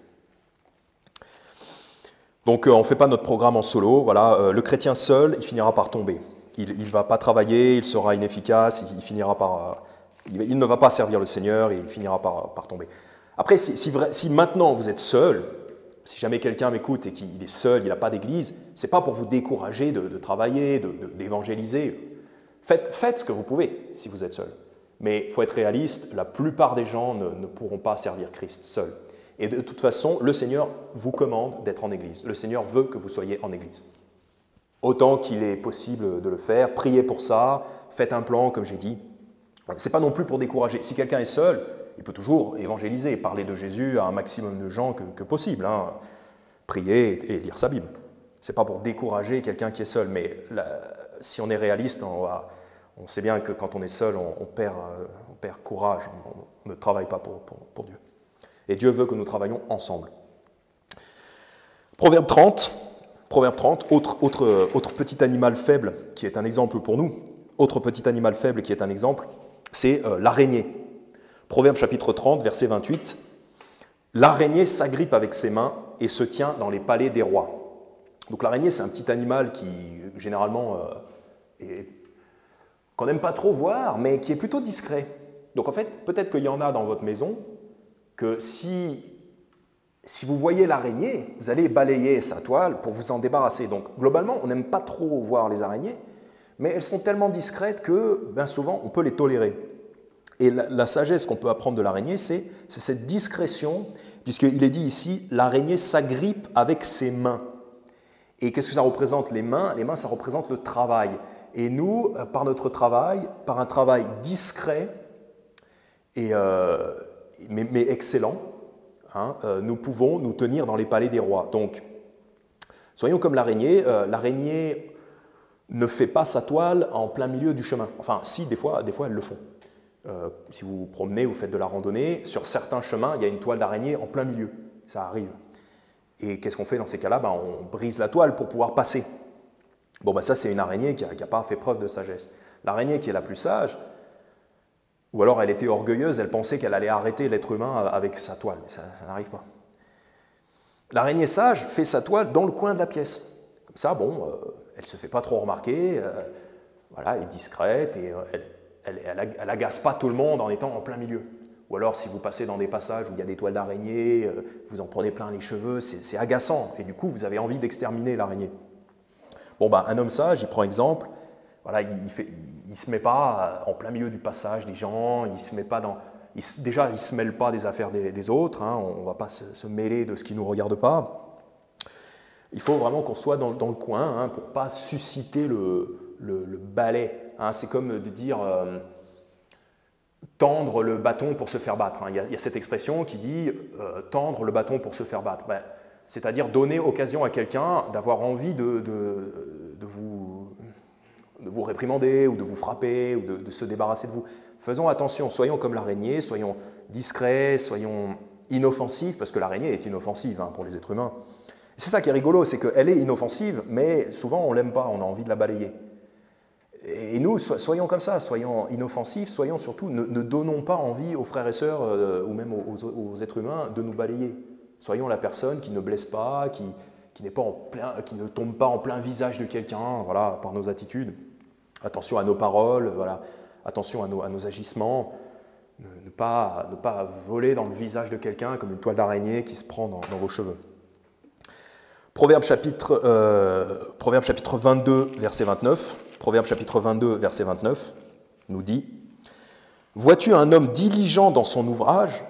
Donc on ne fait pas notre programme en solo, voilà, le chrétien seul, il finira par tomber. Il ne va pas travailler, il sera inefficace, il ne va pas servir le Seigneur et il finira par tomber. Après, si maintenant vous êtes seul, si jamais quelqu'un m'écoute et qu'il est seul, il n'a pas d'église, ce n'est pas pour vous décourager de travailler, d'évangéliser. Faites ce que vous pouvez si vous êtes seul. Mais il faut être réaliste, la plupart des gens ne pourront pas servir Christ seuls. Et de toute façon, le Seigneur vous commande d'être en église. Le Seigneur veut que vous soyez en église. Autant qu'il est possible de le faire, priez pour ça, faites un plan, comme j'ai dit. Ce n'est pas non plus pour décourager. Si quelqu'un est seul, il peut toujours évangéliser, parler de Jésus à un maximum de gens que possible. Prier et lire sa Bible. Ce n'est pas pour décourager quelqu'un qui est seul, mais si on est réaliste, on sait bien que quand on est seul, on perd courage, on ne travaille pas pour Dieu. Et Dieu veut que nous travaillions ensemble. Proverbe 30, autre petit animal faible qui est un exemple pour nous. Autre petit animal faible qui est un exemple, c'est l'araignée. Proverbe chapitre 30, verset 28. L'araignée s'agrippe avec ses mains et se tient dans les palais des rois. Donc l'araignée, c'est un petit animal qui, généralement, qu'on n'aime pas trop voir, mais qui est plutôt discret. Donc en fait, peut-être qu'il y en a dans votre maison, que si vous voyez l'araignée, vous allez balayer sa toile pour vous en débarrasser. Donc globalement, on n'aime pas trop voir les araignées, mais elles sont tellement discrètes que bien souvent, on peut les tolérer. Et la sagesse qu'on peut apprendre de l'araignée, c'est cette discrétion, puisqu'il est dit ici, l'araignée s'agrippe avec ses mains. Et qu'est-ce que ça représente, les mains? Les mains, ça représente le travail. Et nous, par notre travail, par un travail discret, mais excellent, hein, nous pouvons nous tenir dans les palais des rois. Donc, soyons comme l'araignée. L'araignée ne fait pas sa toile en plein milieu du chemin. Enfin, si, des fois elles le font. Si vous vous promenez, vous faites de la randonnée, sur certains chemins, il y a une toile d'araignée en plein milieu. Ça arrive. Et qu'est-ce qu'on fait dans ces cas-là? On brise la toile pour pouvoir passer. Bon, ça, c'est une araignée qui n'a pas fait preuve de sagesse. L'araignée qui est la plus sage, ou alors elle était orgueilleuse, elle pensait qu'elle allait arrêter l'être humain avec sa toile, mais ça n'arrive pas. L'araignée sage fait sa toile dans le coin de la pièce. Comme ça, elle ne se fait pas trop remarquer, voilà, elle est discrète et elle agace pas tout le monde en étant en plein milieu. Ou alors, si vous passez dans des passages où il y a des toiles d'araignée, vous en prenez plein les cheveux, c'est agaçant. Et du coup, vous avez envie d'exterminer l'araignée. Un homme sage, il prend exemple, voilà, il ne se met pas en plein milieu du passage des gens, il se met pas dans... Déjà, il ne se mêle pas des affaires des autres, hein, on ne va pas se mêler de ce qui ne nous regarde pas. Il faut vraiment qu'on soit dans le coin, hein, pour ne pas susciter le balai. Hein. C'est comme de dire... tendre le bâton pour se faire battre. Il y a cette expression qui dit tendre le bâton pour se faire battre. C'est-à-dire donner occasion à quelqu'un d'avoir envie de vous réprimander ou de vous frapper ou de se débarrasser de vous. Faisons attention, soyons comme l'araignée, soyons discrets, soyons inoffensifs, parce que l'araignée est inoffensive, hein, pour les êtres humains. C'est ça qui est rigolo, c'est qu'elle est inoffensive, mais souvent on ne l'aime pas, on a envie de la balayer. Et nous, soyons comme ça, soyons inoffensifs, soyons surtout, ne donnons pas envie aux frères et sœurs ou même aux êtres humains de nous balayer. Soyons la personne qui ne blesse pas, qui ne tombe pas en plein visage de quelqu'un, voilà, par nos attitudes. Attention à nos paroles, voilà, attention à nos agissements, ne pas voler dans le visage de quelqu'un comme une toile d'araignée qui se prend dans vos cheveux. Proverbe chapitre 22, verset 29. Proverbe chapitre 22, verset 29 nous dit « Vois-tu un homme diligent dans son ouvrage?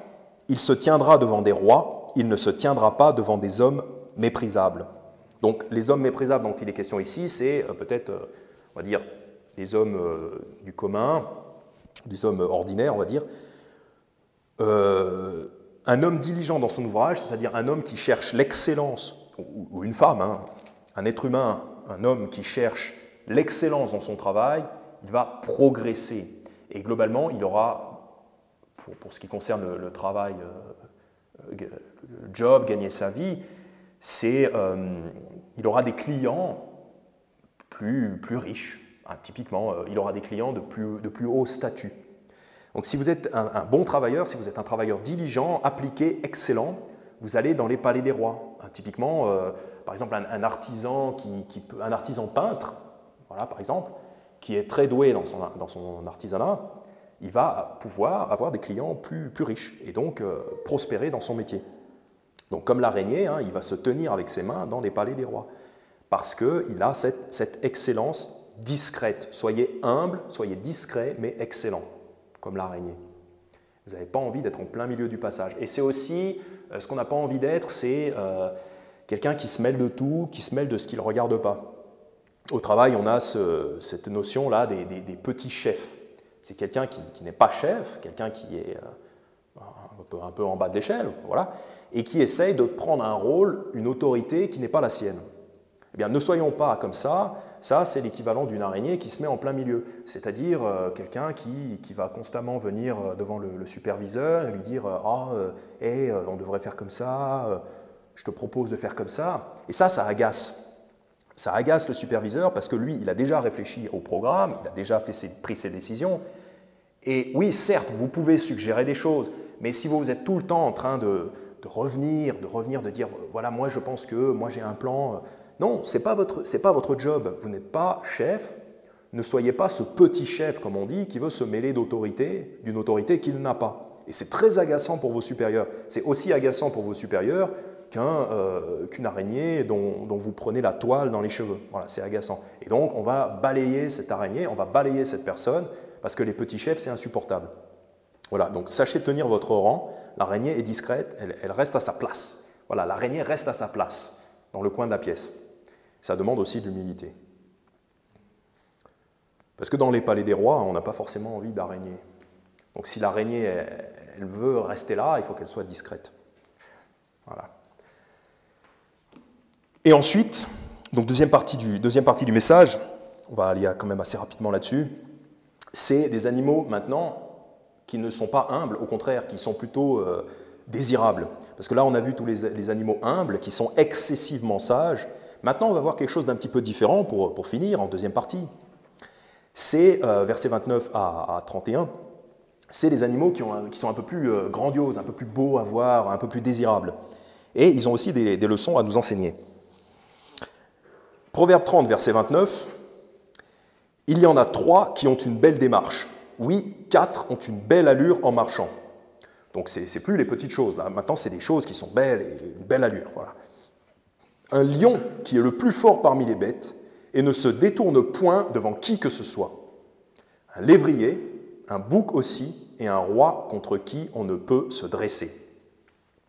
Il se tiendra devant des rois, il ne se tiendra pas devant des hommes méprisables. » Donc les hommes méprisables dont il est question ici, c'est peut-être, on va dire, les hommes du commun, des hommes ordinaires, on va dire. Un homme diligent dans son ouvrage, c'est-à-dire un homme qui cherche l'excellence, ou une femme, hein, un être humain, un homme qui cherche l'excellence dans son travail, il va progresser. Et globalement, il aura, pour ce qui concerne le travail, le job, gagner sa vie, il aura des clients plus riches. Hein, typiquement, il aura des clients de plus haut statut. Donc si vous êtes un bon travailleur, si vous êtes un travailleur diligent, appliqué, excellent, vous allez dans les palais des rois. Hein, typiquement, par exemple, un artisan peintre, voilà, par exemple, qui est très doué dans son artisanat, il va pouvoir avoir des clients plus riches et donc prospérer dans son métier. Donc comme l'araignée, hein, il va se tenir avec ses mains dans les palais des rois parce qu'il a cette excellence discrète. Soyez humble, soyez discret, mais excellent, comme l'araignée. Vous n'avez pas envie d'être en plein milieu du passage. Et c'est aussi, ce qu'on n'a pas envie d'être, c'est quelqu'un qui se mêle de tout, qui se mêle de ce qu'il ne regarde pas. Au travail, on a cette notion-là des petits chefs. C'est quelqu'un qui n'est pas chef, quelqu'un qui est un peu en bas de l'échelle, voilà, et qui essaye de prendre un rôle, une autorité qui n'est pas la sienne. Eh bien, ne soyons pas comme ça. Ça, c'est l'équivalent d'une araignée qui se met en plein milieu, c'est-à-dire quelqu'un qui va constamment venir devant le superviseur et lui dire « on devrait faire comme ça, je te propose de faire comme ça ». Et ça agace. Ça agace le superviseur parce que lui, il a déjà réfléchi au programme, il a déjà pris ses décisions. Et oui, certes, vous pouvez suggérer des choses, mais si vous êtes tout le temps en train de revenir, de dire « voilà, moi je pense que, moi j'ai un plan », non, ce n'est pas votre job. Vous n'êtes pas chef, ne soyez pas ce petit chef, comme on dit, qui veut se mêler d'une autorité qu'il n'a pas. Et c'est très agaçant pour vos supérieurs. C'est aussi agaçant pour vos supérieurs qu'une araignée dont vous prenez la toile dans les cheveux. Voilà, c'est agaçant. Et donc, on va balayer cette araignée, on va balayer cette personne, parce que les petits chefs, c'est insupportable. Voilà, donc sachez tenir votre rang. L'araignée est discrète, elle reste à sa place. Voilà, l'araignée reste à sa place, dans le coin de la pièce. Ça demande aussi de l'humilité. Parce que dans les palais des rois, on n'a pas forcément envie d'araignée. Donc si l'araignée, elle veut rester là, il faut qu'elle soit discrète. Voilà. Et ensuite, donc deuxième partie du message, on va aller quand même assez rapidement là-dessus, c'est des animaux maintenant qui ne sont pas humbles, au contraire, qui sont plutôt désirables. Parce que là, on a vu tous les animaux humbles qui sont excessivement sages. Maintenant, on va voir quelque chose d'un petit peu différent pour finir, en deuxième partie. C'est, versets 29 à 31, c'est des animaux qui sont un peu plus grandioses, un peu plus beaux à voir, un peu plus désirables. Et ils ont aussi des leçons à nous enseigner. Proverbe 30, verset 29, « Il y en a 3 qui ont une belle démarche. Oui, 4 ont une belle allure en marchant. » Donc, ce n'est plus les petites choses. Là. Maintenant, c'est des choses qui sont belles et une belle allure. Voilà. Un lion qui est le plus fort parmi les bêtes et ne se détourne point devant qui que ce soit. Un lévrier, un bouc aussi, et un roi contre qui on ne peut se dresser.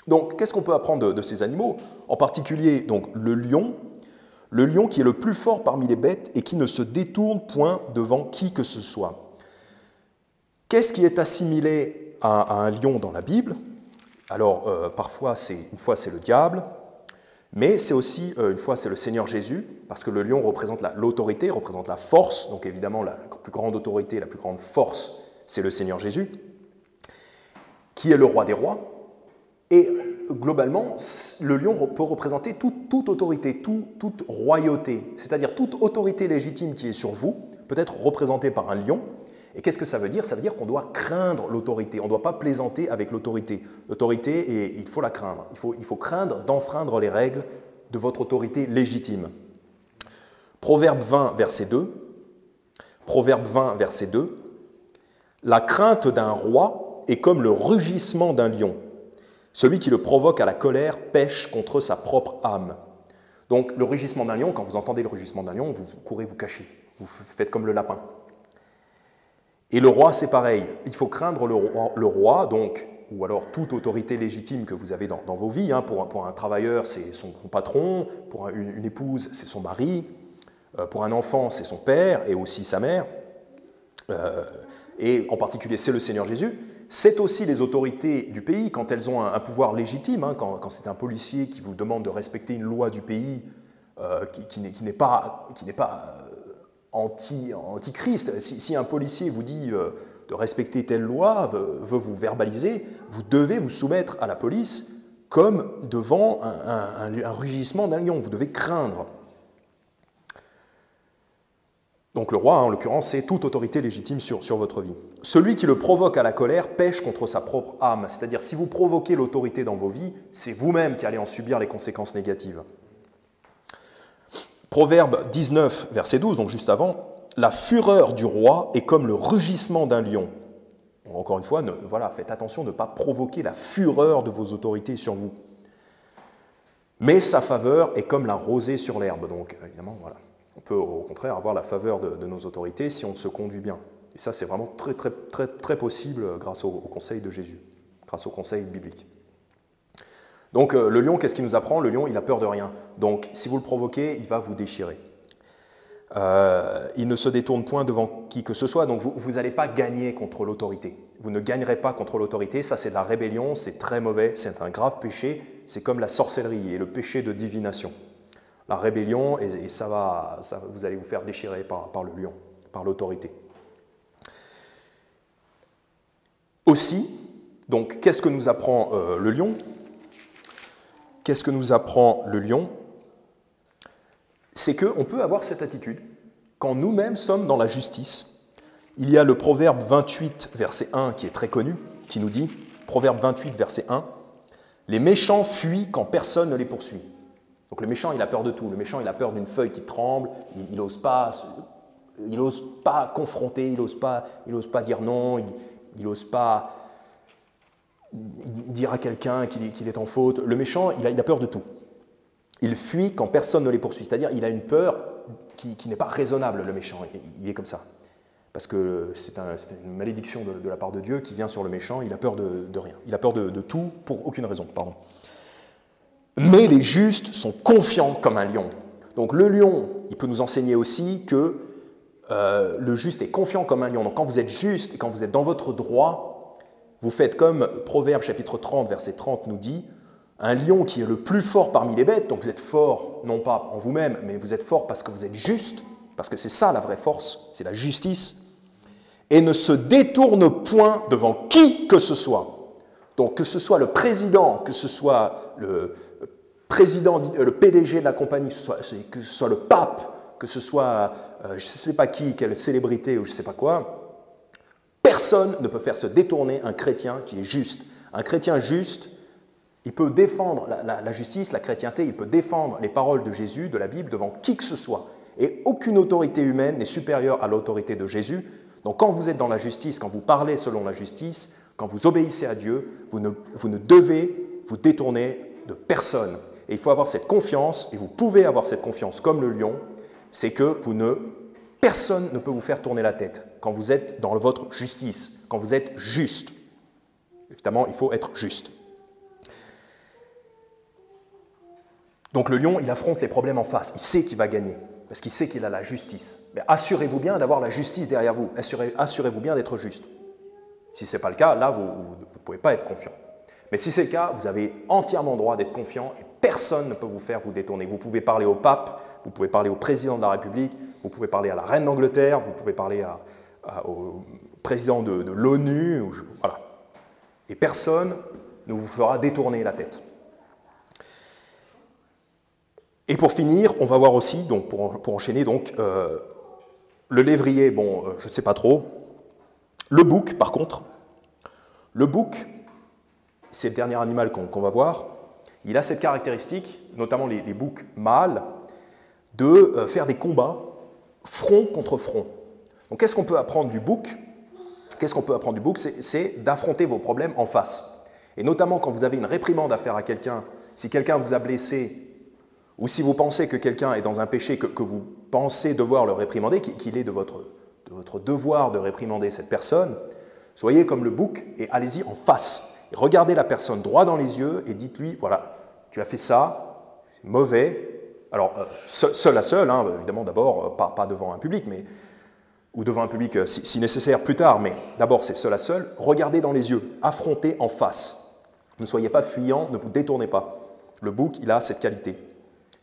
Donc, qu'est-ce qu'on peut apprendre de ces animaux? En particulier, donc, le lion qui est le plus fort parmi les bêtes et qui ne se détourne point devant qui que ce soit. Qu'est-ce qui est assimilé à un lion dans la Bible? Alors, parfois, une fois, c'est le diable, mais c'est aussi, une fois, c'est le Seigneur Jésus, parce que le lion représente l'autorité, représente la force, donc évidemment, la plus grande autorité, la plus grande force, c'est le Seigneur Jésus, qui est le roi des rois. Et globalement, le lion peut représenter toute autorité, toute royauté, c'est-à-dire toute autorité légitime qui est sur vous, peut être représentée par un lion. Et qu'est-ce que ça veut dire? Ça veut dire qu'on doit craindre l'autorité, on ne doit pas plaisanter avec l'autorité. L'autorité, il faut la craindre, il faut craindre d'enfreindre les règles de votre autorité légitime. Proverbe 20, verset 2. Proverbe 20, verset 2. « La crainte d'un roi est comme le rugissement d'un lion. Celui qui le provoque à la colère pêche contre sa propre âme. » Donc le rugissement d'un lion, quand vous entendez le rugissement d'un lion, vous courez vous cacher, vous faites comme le lapin. Et le roi, c'est pareil, il faut craindre le roi, donc, ou alors toute autorité légitime que vous avez dans vos vies. Hein. Pour un travailleur, c'est son patron, pour une épouse, c'est son mari, pour un enfant, c'est son père et aussi sa mère, et en particulier, c'est le Seigneur Jésus. C'est aussi les autorités du pays, quand elles ont un pouvoir légitime, hein, quand c'est un policier qui vous demande de respecter une loi du pays qui n'est pas anti-Christ. Si un policier vous dit de respecter telle loi, veut vous verbaliser, vous devez vous soumettre à la police comme devant un rugissement d'un lion. Vous devez craindre. Donc le roi, en l'occurrence, c'est toute autorité légitime sur votre vie. Celui qui le provoque à la colère pêche contre sa propre âme. C'est-à-dire, si vous provoquez l'autorité dans vos vies, c'est vous-même qui allez en subir les conséquences négatives. Proverbe 19, verset 12, donc juste avant, « La fureur du roi est comme le rugissement d'un lion. » Encore une fois, voilà, faites attention de ne pas provoquer la fureur de vos autorités sur vous. « Mais sa faveur est comme la rosée sur l'herbe. » Donc, évidemment, voilà. On peut au contraire avoir la faveur de nos autorités si on se conduit bien. Et ça, c'est vraiment très, très, très, très possible grâce au conseil de Jésus, grâce au conseil biblique. Donc le lion, qu'est-ce qu'il nous apprend? Le lion, il a peur de rien. Donc si vous le provoquez, il va vous déchirer. Il ne se détourne point devant qui que ce soit, donc vous n'allez pas gagner contre l'autorité. Vous ne gagnerez pas contre l'autorité, ça c'est de la rébellion, c'est très mauvais, c'est un grave péché, c'est comme la sorcellerie et le péché de divination. La rébellion, et vous allez vous faire déchirer par le lion, par l'autorité. Aussi, donc, qu'est-ce que nous apprend le lion? Qu'est-ce que nous apprend le lion? c'est qu'on peut avoir cette attitude quand nous-mêmes sommes dans la justice. Il y a le Proverbe 28, verset 1, qui est très connu, qui nous dit, Proverbe 28, verset 1, « Les méchants fuient quand personne ne les poursuit. » Donc le méchant, il a peur de tout. Le méchant, il a peur d'une feuille qui tremble, il n'ose pas confronter, il n'ose pas dire non, il n'ose pas dire à quelqu'un qu'il est en faute. Le méchant, il a peur de tout. Il fuit quand personne ne les poursuit. C'est-à-dire, il a une peur qui n'est pas raisonnable, le méchant. Il est comme ça. Parce que c'est une malédiction de la part de Dieu qui vient sur le méchant. Il a peur de rien. Il a peur de tout pour aucune raison. Pardon. Mais les justes sont confiants comme un lion. Donc le lion, il peut nous enseigner aussi que le juste est confiant comme un lion. Donc quand vous êtes juste et quand vous êtes dans votre droit, vous faites comme Proverbe chapitre 30, verset 30 nous dit, un lion qui est le plus fort parmi les bêtes, donc vous êtes fort non pas en vous-même, mais vous êtes fort parce que vous êtes juste, parce que c'est ça la vraie force, c'est la justice, et ne se détourne point devant qui que ce soit. Donc que ce soit le président, que ce soit le PDG de la compagnie, que ce soit le pape, que ce soit je ne sais pas qui, quelle célébrité ou je ne sais pas quoi, personne ne peut faire se détourner un chrétien qui est juste. Un chrétien juste, il peut défendre la justice, la chrétienté, il peut défendre les paroles de Jésus, de la Bible, devant qui que ce soit. Et aucune autorité humaine n'est supérieure à l'autorité de Jésus. Donc quand vous êtes dans la justice, quand vous parlez selon la justice, quand vous obéissez à Dieu, vous ne devez vous détourner de personne. Et il faut avoir cette confiance, et vous pouvez avoir cette confiance comme le lion, c'est que personne ne peut vous faire tourner la tête quand vous êtes dans votre justice, quand vous êtes juste. Évidemment, il faut être juste. Donc le lion, il affronte les problèmes en face, il sait qu'il va gagner, parce qu'il sait qu'il a la justice. Mais assurez-vous bien d'avoir la justice derrière vous, assurez-vous bien d'être juste. Si ce n'est pas le cas, là, vous ne pouvez pas être confiant. Mais si c'est le cas, vous avez entièrement droit d'être confiant et personne ne peut vous faire vous détourner. Vous pouvez parler au pape, vous pouvez parler au président de la République, vous pouvez parler à la reine d'Angleterre, vous pouvez parler au président de l'ONU, voilà. Et personne ne vous fera détourner la tête. Et pour finir, on va voir aussi, donc pour enchaîner, donc, le lévrier, bon, je ne sais pas trop. Le bouc, par contre, le bouc, c'est le dernier animal qu'on va voir, il a cette caractéristique, notamment les boucs mâles, de faire des combats front contre front. Donc qu'est-ce qu'on peut apprendre du bouc? Qu'est-ce qu'on peut apprendre du bouc? C'est d'affronter vos problèmes en face. Et notamment quand vous avez une réprimande à faire à quelqu'un, si quelqu'un vous a blessé, ou si vous pensez que quelqu'un est dans un péché que vous pensez devoir le réprimander, qu'il est de votre devoir de réprimander cette personne, soyez comme le bouc et allez-y en face. Et regardez la personne droit dans les yeux et dites-lui, voilà, tu as fait ça, c'est mauvais. Alors, seul à seul, hein, évidemment d'abord, pas devant un public, ou devant un public si nécessaire plus tard, mais d'abord c'est seul à seul. Regardez dans les yeux, affrontez en face. Ne soyez pas fuyant, ne vous détournez pas. Le bouc, il a cette qualité.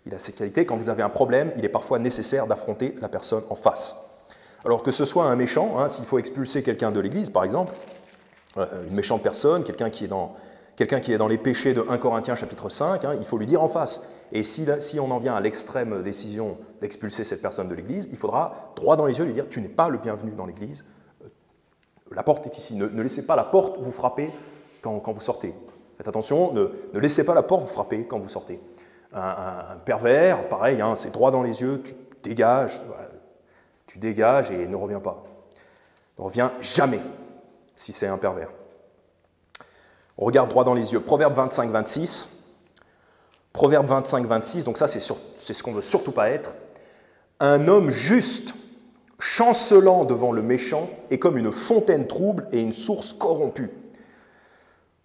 Il a cette qualité, quand vous avez un problème, il est parfois nécessaire d'affronter la personne en face. Alors que ce soit un méchant, hein, s'il faut expulser quelqu'un de l'Église, par exemple, une méchante personne, quelqu'un qui est dans les péchés de 1 Corinthiens chapitre 5, hein, il faut lui dire en face. Et si on en vient à l'extrême décision d'expulser cette personne de l'Église, il faudra droit dans les yeux lui dire « tu n'es pas le bienvenu dans l'Église, la porte est ici, ne laissez pas la porte vous frapper quand vous sortez. Faites attention, ne laissez pas la porte vous frapper quand vous sortez. » Un pervers, pareil, hein, c'est droit dans les yeux, tu dégages, voilà, tu dégages et ne reviens pas. Ne reviens jamais si c'est un pervers. On regarde droit dans les yeux. Proverbe 25, 26. Proverbe 25, 26, donc ça c'est ce qu'on ne veut surtout pas être. Un homme juste, chancelant devant le méchant, est comme une fontaine trouble et une source corrompue.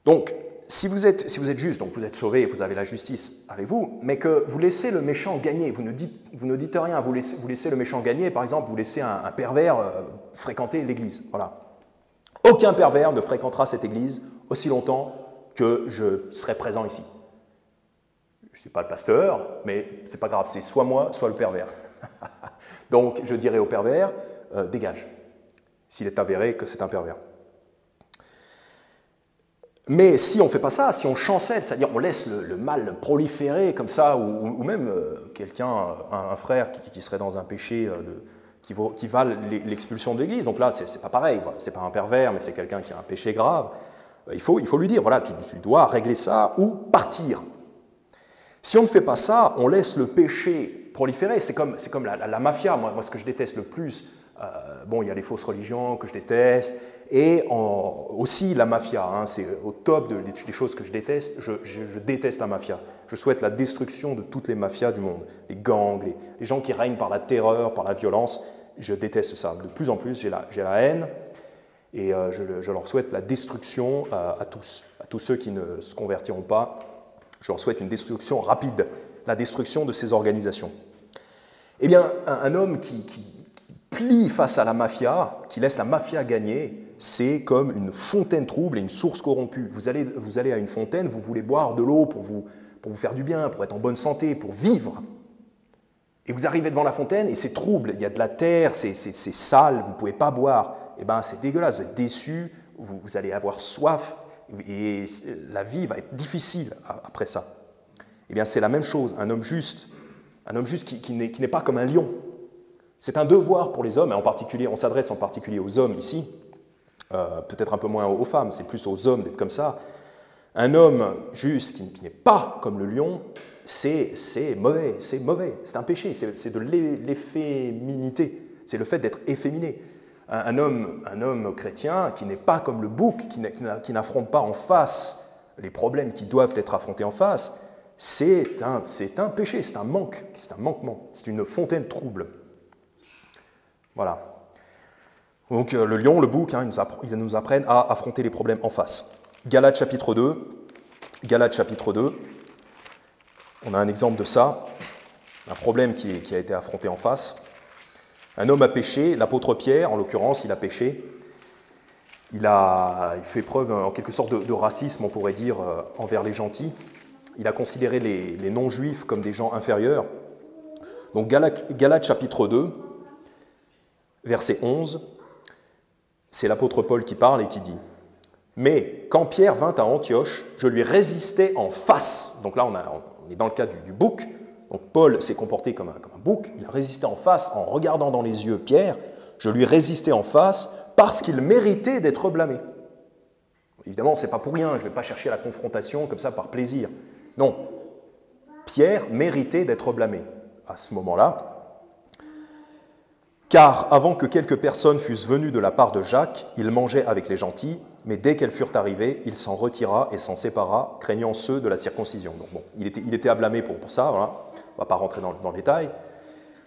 Donc, si vous êtes juste, donc vous êtes sauvé, vous avez la justice avec vous, mais que vous laissez le méchant gagner, vous ne dites rien, vous laissez le méchant gagner, par exemple, vous laissez un pervers fréquenter l'église. Voilà. Aucun pervers ne fréquentera cette église aussi longtemps que je serai présent ici. Je ne suis pas le pasteur, mais ce n'est pas grave, c'est soit moi, soit le pervers. Donc je dirai au pervers, dégage, s'il est avéré que c'est un pervers. Mais si on ne fait pas ça, si on chancelle, c'est-à-dire on laisse le mal proliférer comme ça, ou même quelqu'un, un frère qui serait dans un péché qui valent l'expulsion de l'Église. Donc là, c'est pas pareil, c'est pas un pervers, mais c'est quelqu'un qui a un péché grave. Il faut lui dire, voilà, tu dois régler ça ou partir. Si on ne fait pas ça, on laisse le péché proliférer. C'est comme la mafia. Moi, ce que je déteste le plus, bon, il y a les fausses religions que je déteste, et aussi la mafia. Hein, c'est au top des choses que je déteste. Je déteste la mafia. Je souhaite la destruction de toutes les mafias du monde. Les gangs, les gens qui règnent par la terreur, par la violence. Je déteste ça. De plus en plus, j'ai la haine, et je leur souhaite la destruction à tous ceux qui ne se convertiront pas. Je leur souhaite une destruction rapide, la destruction de ces organisations. Eh bien, un homme qui plie face à la mafia, qui laisse la mafia gagner, c'est comme une fontaine trouble et une source corrompue. Vous allez à une fontaine, vous voulez boire de l'eau pour vous faire du bien, pour être en bonne santé, pour vivre. Et vous arrivez devant la fontaine et c'est trouble, il y a de la terre, c'est sale, vous ne pouvez pas boire. Eh bien, c'est dégueulasse, vous êtes déçu, vous allez avoir soif, et la vie va être difficile après ça. Eh bien, c'est la même chose, un homme juste qui n'est pas comme un lion. C'est un devoir pour les hommes, et en particulier, on s'adresse en particulier aux hommes ici, peut-être un peu moins aux femmes, c'est plus aux hommes d'être comme ça. Un homme juste qui n'est pas comme le lion, c'est mauvais, c'est un péché, c'est de l'efféminité, c'est le fait d'être efféminé. Un homme chrétien qui n'est pas comme le bouc, qui n'affronte pas en face les problèmes qui doivent être affrontés en face, c'est un péché, c'est un manquement, c'est une fontaine trouble. Voilà. Donc le lion, le bouc, hein, ils nous apprennent à affronter les problèmes en face. Galates chapitre 2, on a un exemple de ça, un problème qui a été affronté en face. Un homme a péché, l'apôtre Pierre, en l'occurrence, il a péché. Il fait preuve en quelque sorte de racisme, on pourrait dire, envers les gentils. Il a considéré les non-juifs comme des gens inférieurs. Donc Galates chapitre 2, verset 11, c'est l'apôtre Paul qui parle et qui dit « Mais quand Pierre vint à Antioche, je lui résistais en face. » Donc là, on est dans le cas du bouc. Donc Paul s'est comporté comme un bouc, il a résisté en face en regardant dans les yeux Pierre. Je lui résistais en face parce qu'il méritait d'être blâmé. Évidemment, ce n'est pas pour rien, je ne vais pas chercher la confrontation comme ça par plaisir. Non, Pierre méritait d'être blâmé à ce moment-là. Car avant que quelques personnes fussent venues de la part de Jacques, il mangeait avec les gentils, mais dès qu'elles furent arrivées, il s'en retira et s'en sépara, craignant ceux de la circoncision. Donc bon, il était à blâmer pour ça, voilà. On ne va pas rentrer dans le détail.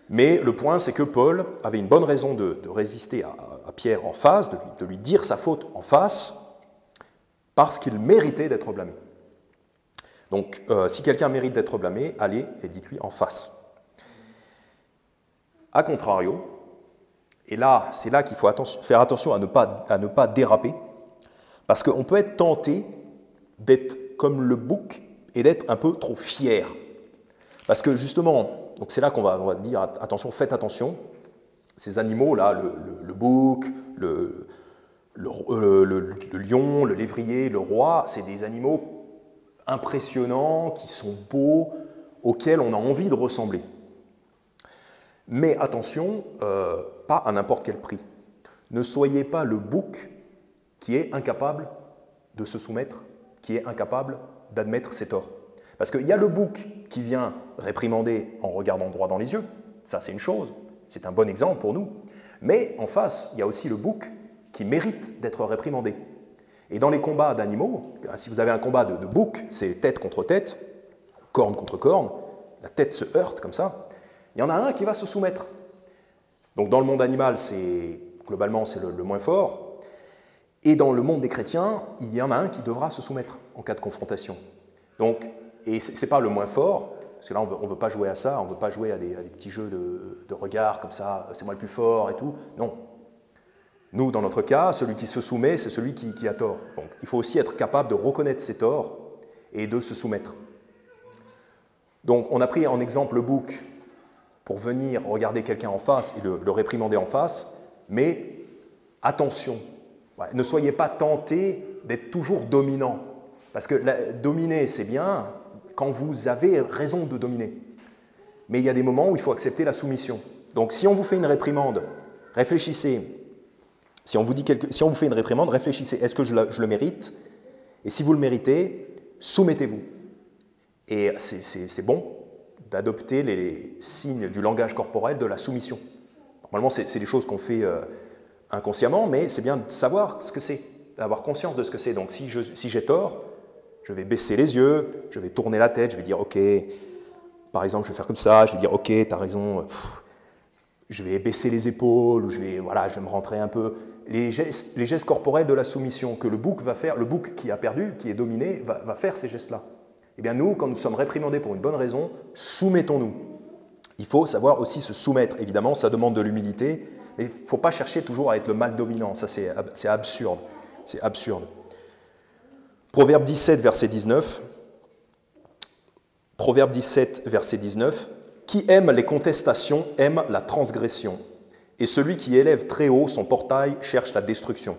Mais le point, c'est que Paul avait une bonne raison de résister à Pierre en face, de lui dire sa faute en face, parce qu'il méritait d'être blâmé. Donc, si quelqu'un mérite d'être blâmé, allez et dites-lui en face. A contrario, et là, c'est là qu'il faut faire attention à ne pas déraper, parce qu'on peut être tenté d'être comme le bouc et d'être un peu trop fier. Parce que justement, donc c'est là qu'on va dire, attention, faites attention, ces animaux-là, le bouc, le lion, le lévrier, le roi, c'est des animaux impressionnants, qui sont beaux, auxquels on a envie de ressembler. Mais attention, pas à n'importe quel prix. Ne soyez pas le bouc qui est incapable de se soumettre, qui est incapable d'admettre ses torts. Parce qu'il y a le bouc qui vient réprimander en regardant droit dans les yeux, ça c'est une chose, c'est un bon exemple pour nous. Mais en face, il y a aussi le bouc qui mérite d'être réprimandé. Et dans les combats d'animaux, si vous avez un combat de bouc, c'est tête contre tête, corne contre corne, la tête se heurte comme ça, il y en a un qui va se soumettre. Donc dans le monde animal, globalement c'est le moins fort, et dans le monde des chrétiens, il y en a un qui devra se soumettre en cas de confrontation. Donc, et ce n'est pas le moins fort, parce que là on ne veut pas jouer à ça, on ne veut pas jouer à des petits jeux de regard comme ça, c'est moi le plus fort et tout, non. Nous, dans notre cas, celui qui se soumet, c'est celui qui a tort. Donc il faut aussi être capable de reconnaître ses torts et de se soumettre. Donc on a pris en exemple le bouc pour venir regarder quelqu'un en face et le réprimander en face, mais attention, ne soyez pas tentés d'être toujours dominant. Parce que dominer, c'est bien quand vous avez raison de dominer. Mais il y a des moments où il faut accepter la soumission. Donc si on vous fait une réprimande, réfléchissez. Si on vous fait une réprimande, réfléchissez. Est-ce que je le mérite? Et si vous le méritez, soumettez-vous. Et c'est bon d'adopter les signes du langage corporel de la soumission. Normalement, c'est des choses qu'on fait inconsciemment, mais c'est bien de savoir ce que c'est, d'avoir conscience de ce que c'est. Donc si j'ai tort, je vais baisser les yeux, je vais tourner la tête, je vais dire « Ok ». Par exemple, je vais faire comme ça, je vais dire « Ok, tu as raison ». Je vais baisser les épaules, ou je vais me rentrer un peu. Les gestes corporels de la soumission que le bouc va faire, le bouc qui a perdu, qui est dominé, va faire ces gestes-là. Eh bien nous, quand nous sommes réprimandés pour une bonne raison, soumettons-nous. Il faut savoir aussi se soumettre. Évidemment, ça demande de l'humilité, mais il ne faut pas chercher toujours à être le mal dominant. Ça, c'est absurde. C'est absurde. Proverbe 17, verset 19. Proverbe 17, verset 19. Qui aime les contestations aime la transgression, et celui qui élève très haut son portail cherche la destruction.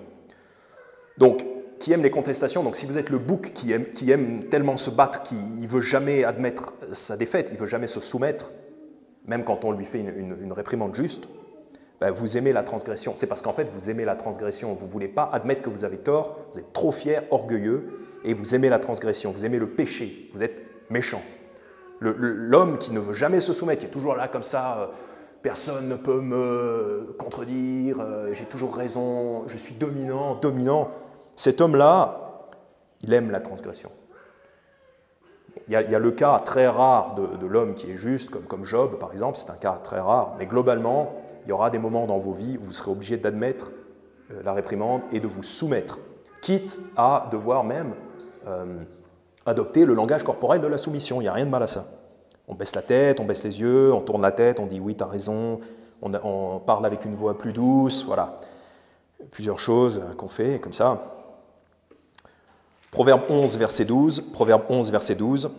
Donc, qui aime les contestations, donc si vous êtes le bouc qui aime tellement se battre qu'il ne veut jamais admettre sa défaite, il ne veut jamais se soumettre, même quand on lui fait une réprimande juste, ben vous aimez la transgression. C'est parce qu'en fait, vous aimez la transgression. Vous ne voulez pas admettre que vous avez tort, vous êtes trop fier, orgueilleux, et vous aimez la transgression, vous aimez le péché, vous êtes méchant. L'homme qui ne veut jamais se soumettre, qui est toujours là comme ça, personne ne peut me contredire, j'ai toujours raison, je suis dominant, cet homme-là, il aime la transgression. Il y a le cas très rare de l'homme qui est juste, comme Job par exemple, c'est un cas très rare, mais globalement, il y aura des moments dans vos vies où vous serez obligé d'admettre la réprimande et de vous soumettre, quitte à devoir même adopter le langage corporel de la soumission. Il n'y a rien de mal à ça. On baisse la tête, on baisse les yeux, on tourne la tête, on dit oui, tu as raison, on parle avec une voix plus douce, voilà. Plusieurs choses qu'on fait comme ça. Proverbe 11, verset 12. Proverbe 11, verset 12.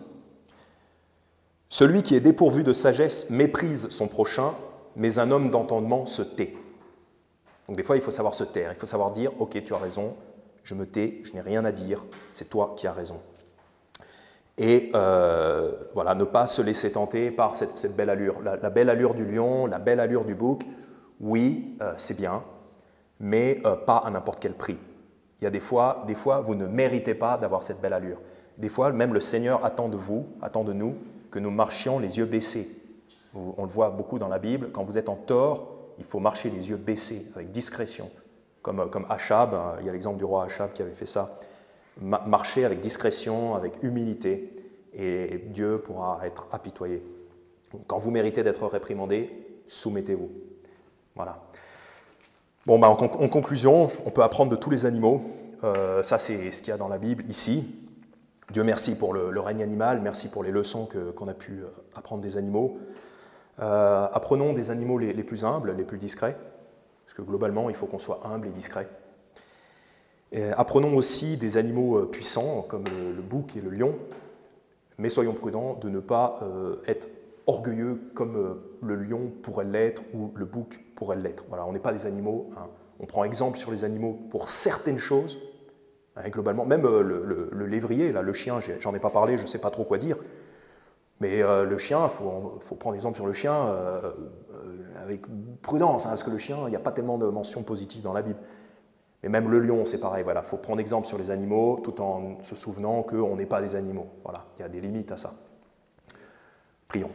Celui qui est dépourvu de sagesse méprise son prochain, mais un homme d'entendement se tait. Donc des fois, il faut savoir se taire, il faut savoir dire « Ok, tu as raison, je me tais, je n'ai rien à dire, c'est toi qui as raison ». Et voilà, ne pas se laisser tenter par cette belle allure. La belle allure du lion, la belle allure du bouc, oui, c'est bien, mais pas à n'importe quel prix. Il y a des fois, vous ne méritez pas d'avoir cette belle allure. Des fois, même le Seigneur attend de vous, attend de nous, que nous marchions les yeux baissés. On le voit beaucoup dans la Bible, quand vous êtes en tort, il faut marcher les yeux baissés, avec discrétion. Comme Achab, il y a l'exemple du roi Achab qui avait fait ça. Marcher avec discrétion, avec humilité, et Dieu pourra être apitoyé. Donc, quand vous méritez d'être réprimandé, soumettez-vous. Voilà. Bon, en conclusion, on peut apprendre de tous les animaux. Ça, c'est ce qu'il y a dans la Bible ici. Dieu merci pour le règne animal, merci pour les leçons qu'on a pu apprendre des animaux. Apprenons des animaux les plus humbles, les plus discrets, parce que globalement, il faut qu'on soit humble et discret. Et apprenons aussi des animaux puissants, comme le bouc et le lion, mais soyons prudents de ne pas être orgueilleux comme le lion pourrait l'être ou le bouc pourrait l'être. Voilà, on n'est pas des animaux, hein. On prend exemple sur les animaux pour certaines choses, hein, globalement, même le lévrier, là, le chien, j'en ai pas parlé, je ne sais pas trop quoi dire, mais le chien, il faut prendre exemple sur le chien avec prudence, hein, parce que le chien, il n'y a pas tellement de mentions positives dans la Bible. Mais même le lion, c'est pareil, voilà, il faut prendre exemple sur les animaux tout en se souvenant qu'on n'est pas des animaux. Voilà, il y a des limites à ça. Prions.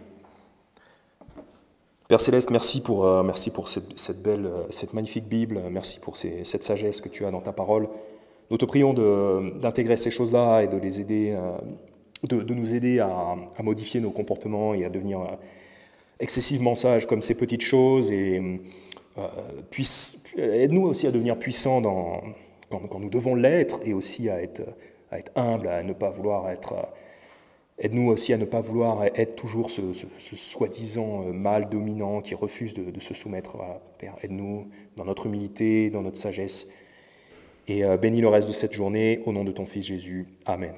Père Céleste, merci pour cette magnifique Bible, merci pour cette sagesse que tu as dans ta parole. Nous te prions d'intégrer ces choses-là et de les aider, de nous aider à modifier nos comportements et à devenir excessivement sages comme ces petites choses, et aide-nous aussi à devenir puissants quand nous devons l'être, et aussi à être humbles, à ne pas vouloir être... Aide-nous aussi à ne pas vouloir être toujours ce soi-disant mâle dominant qui refuse de se soumettre. Voilà, Père, aide-nous dans notre humilité, dans notre sagesse, et bénis le reste de cette journée, au nom de ton Fils Jésus. Amen.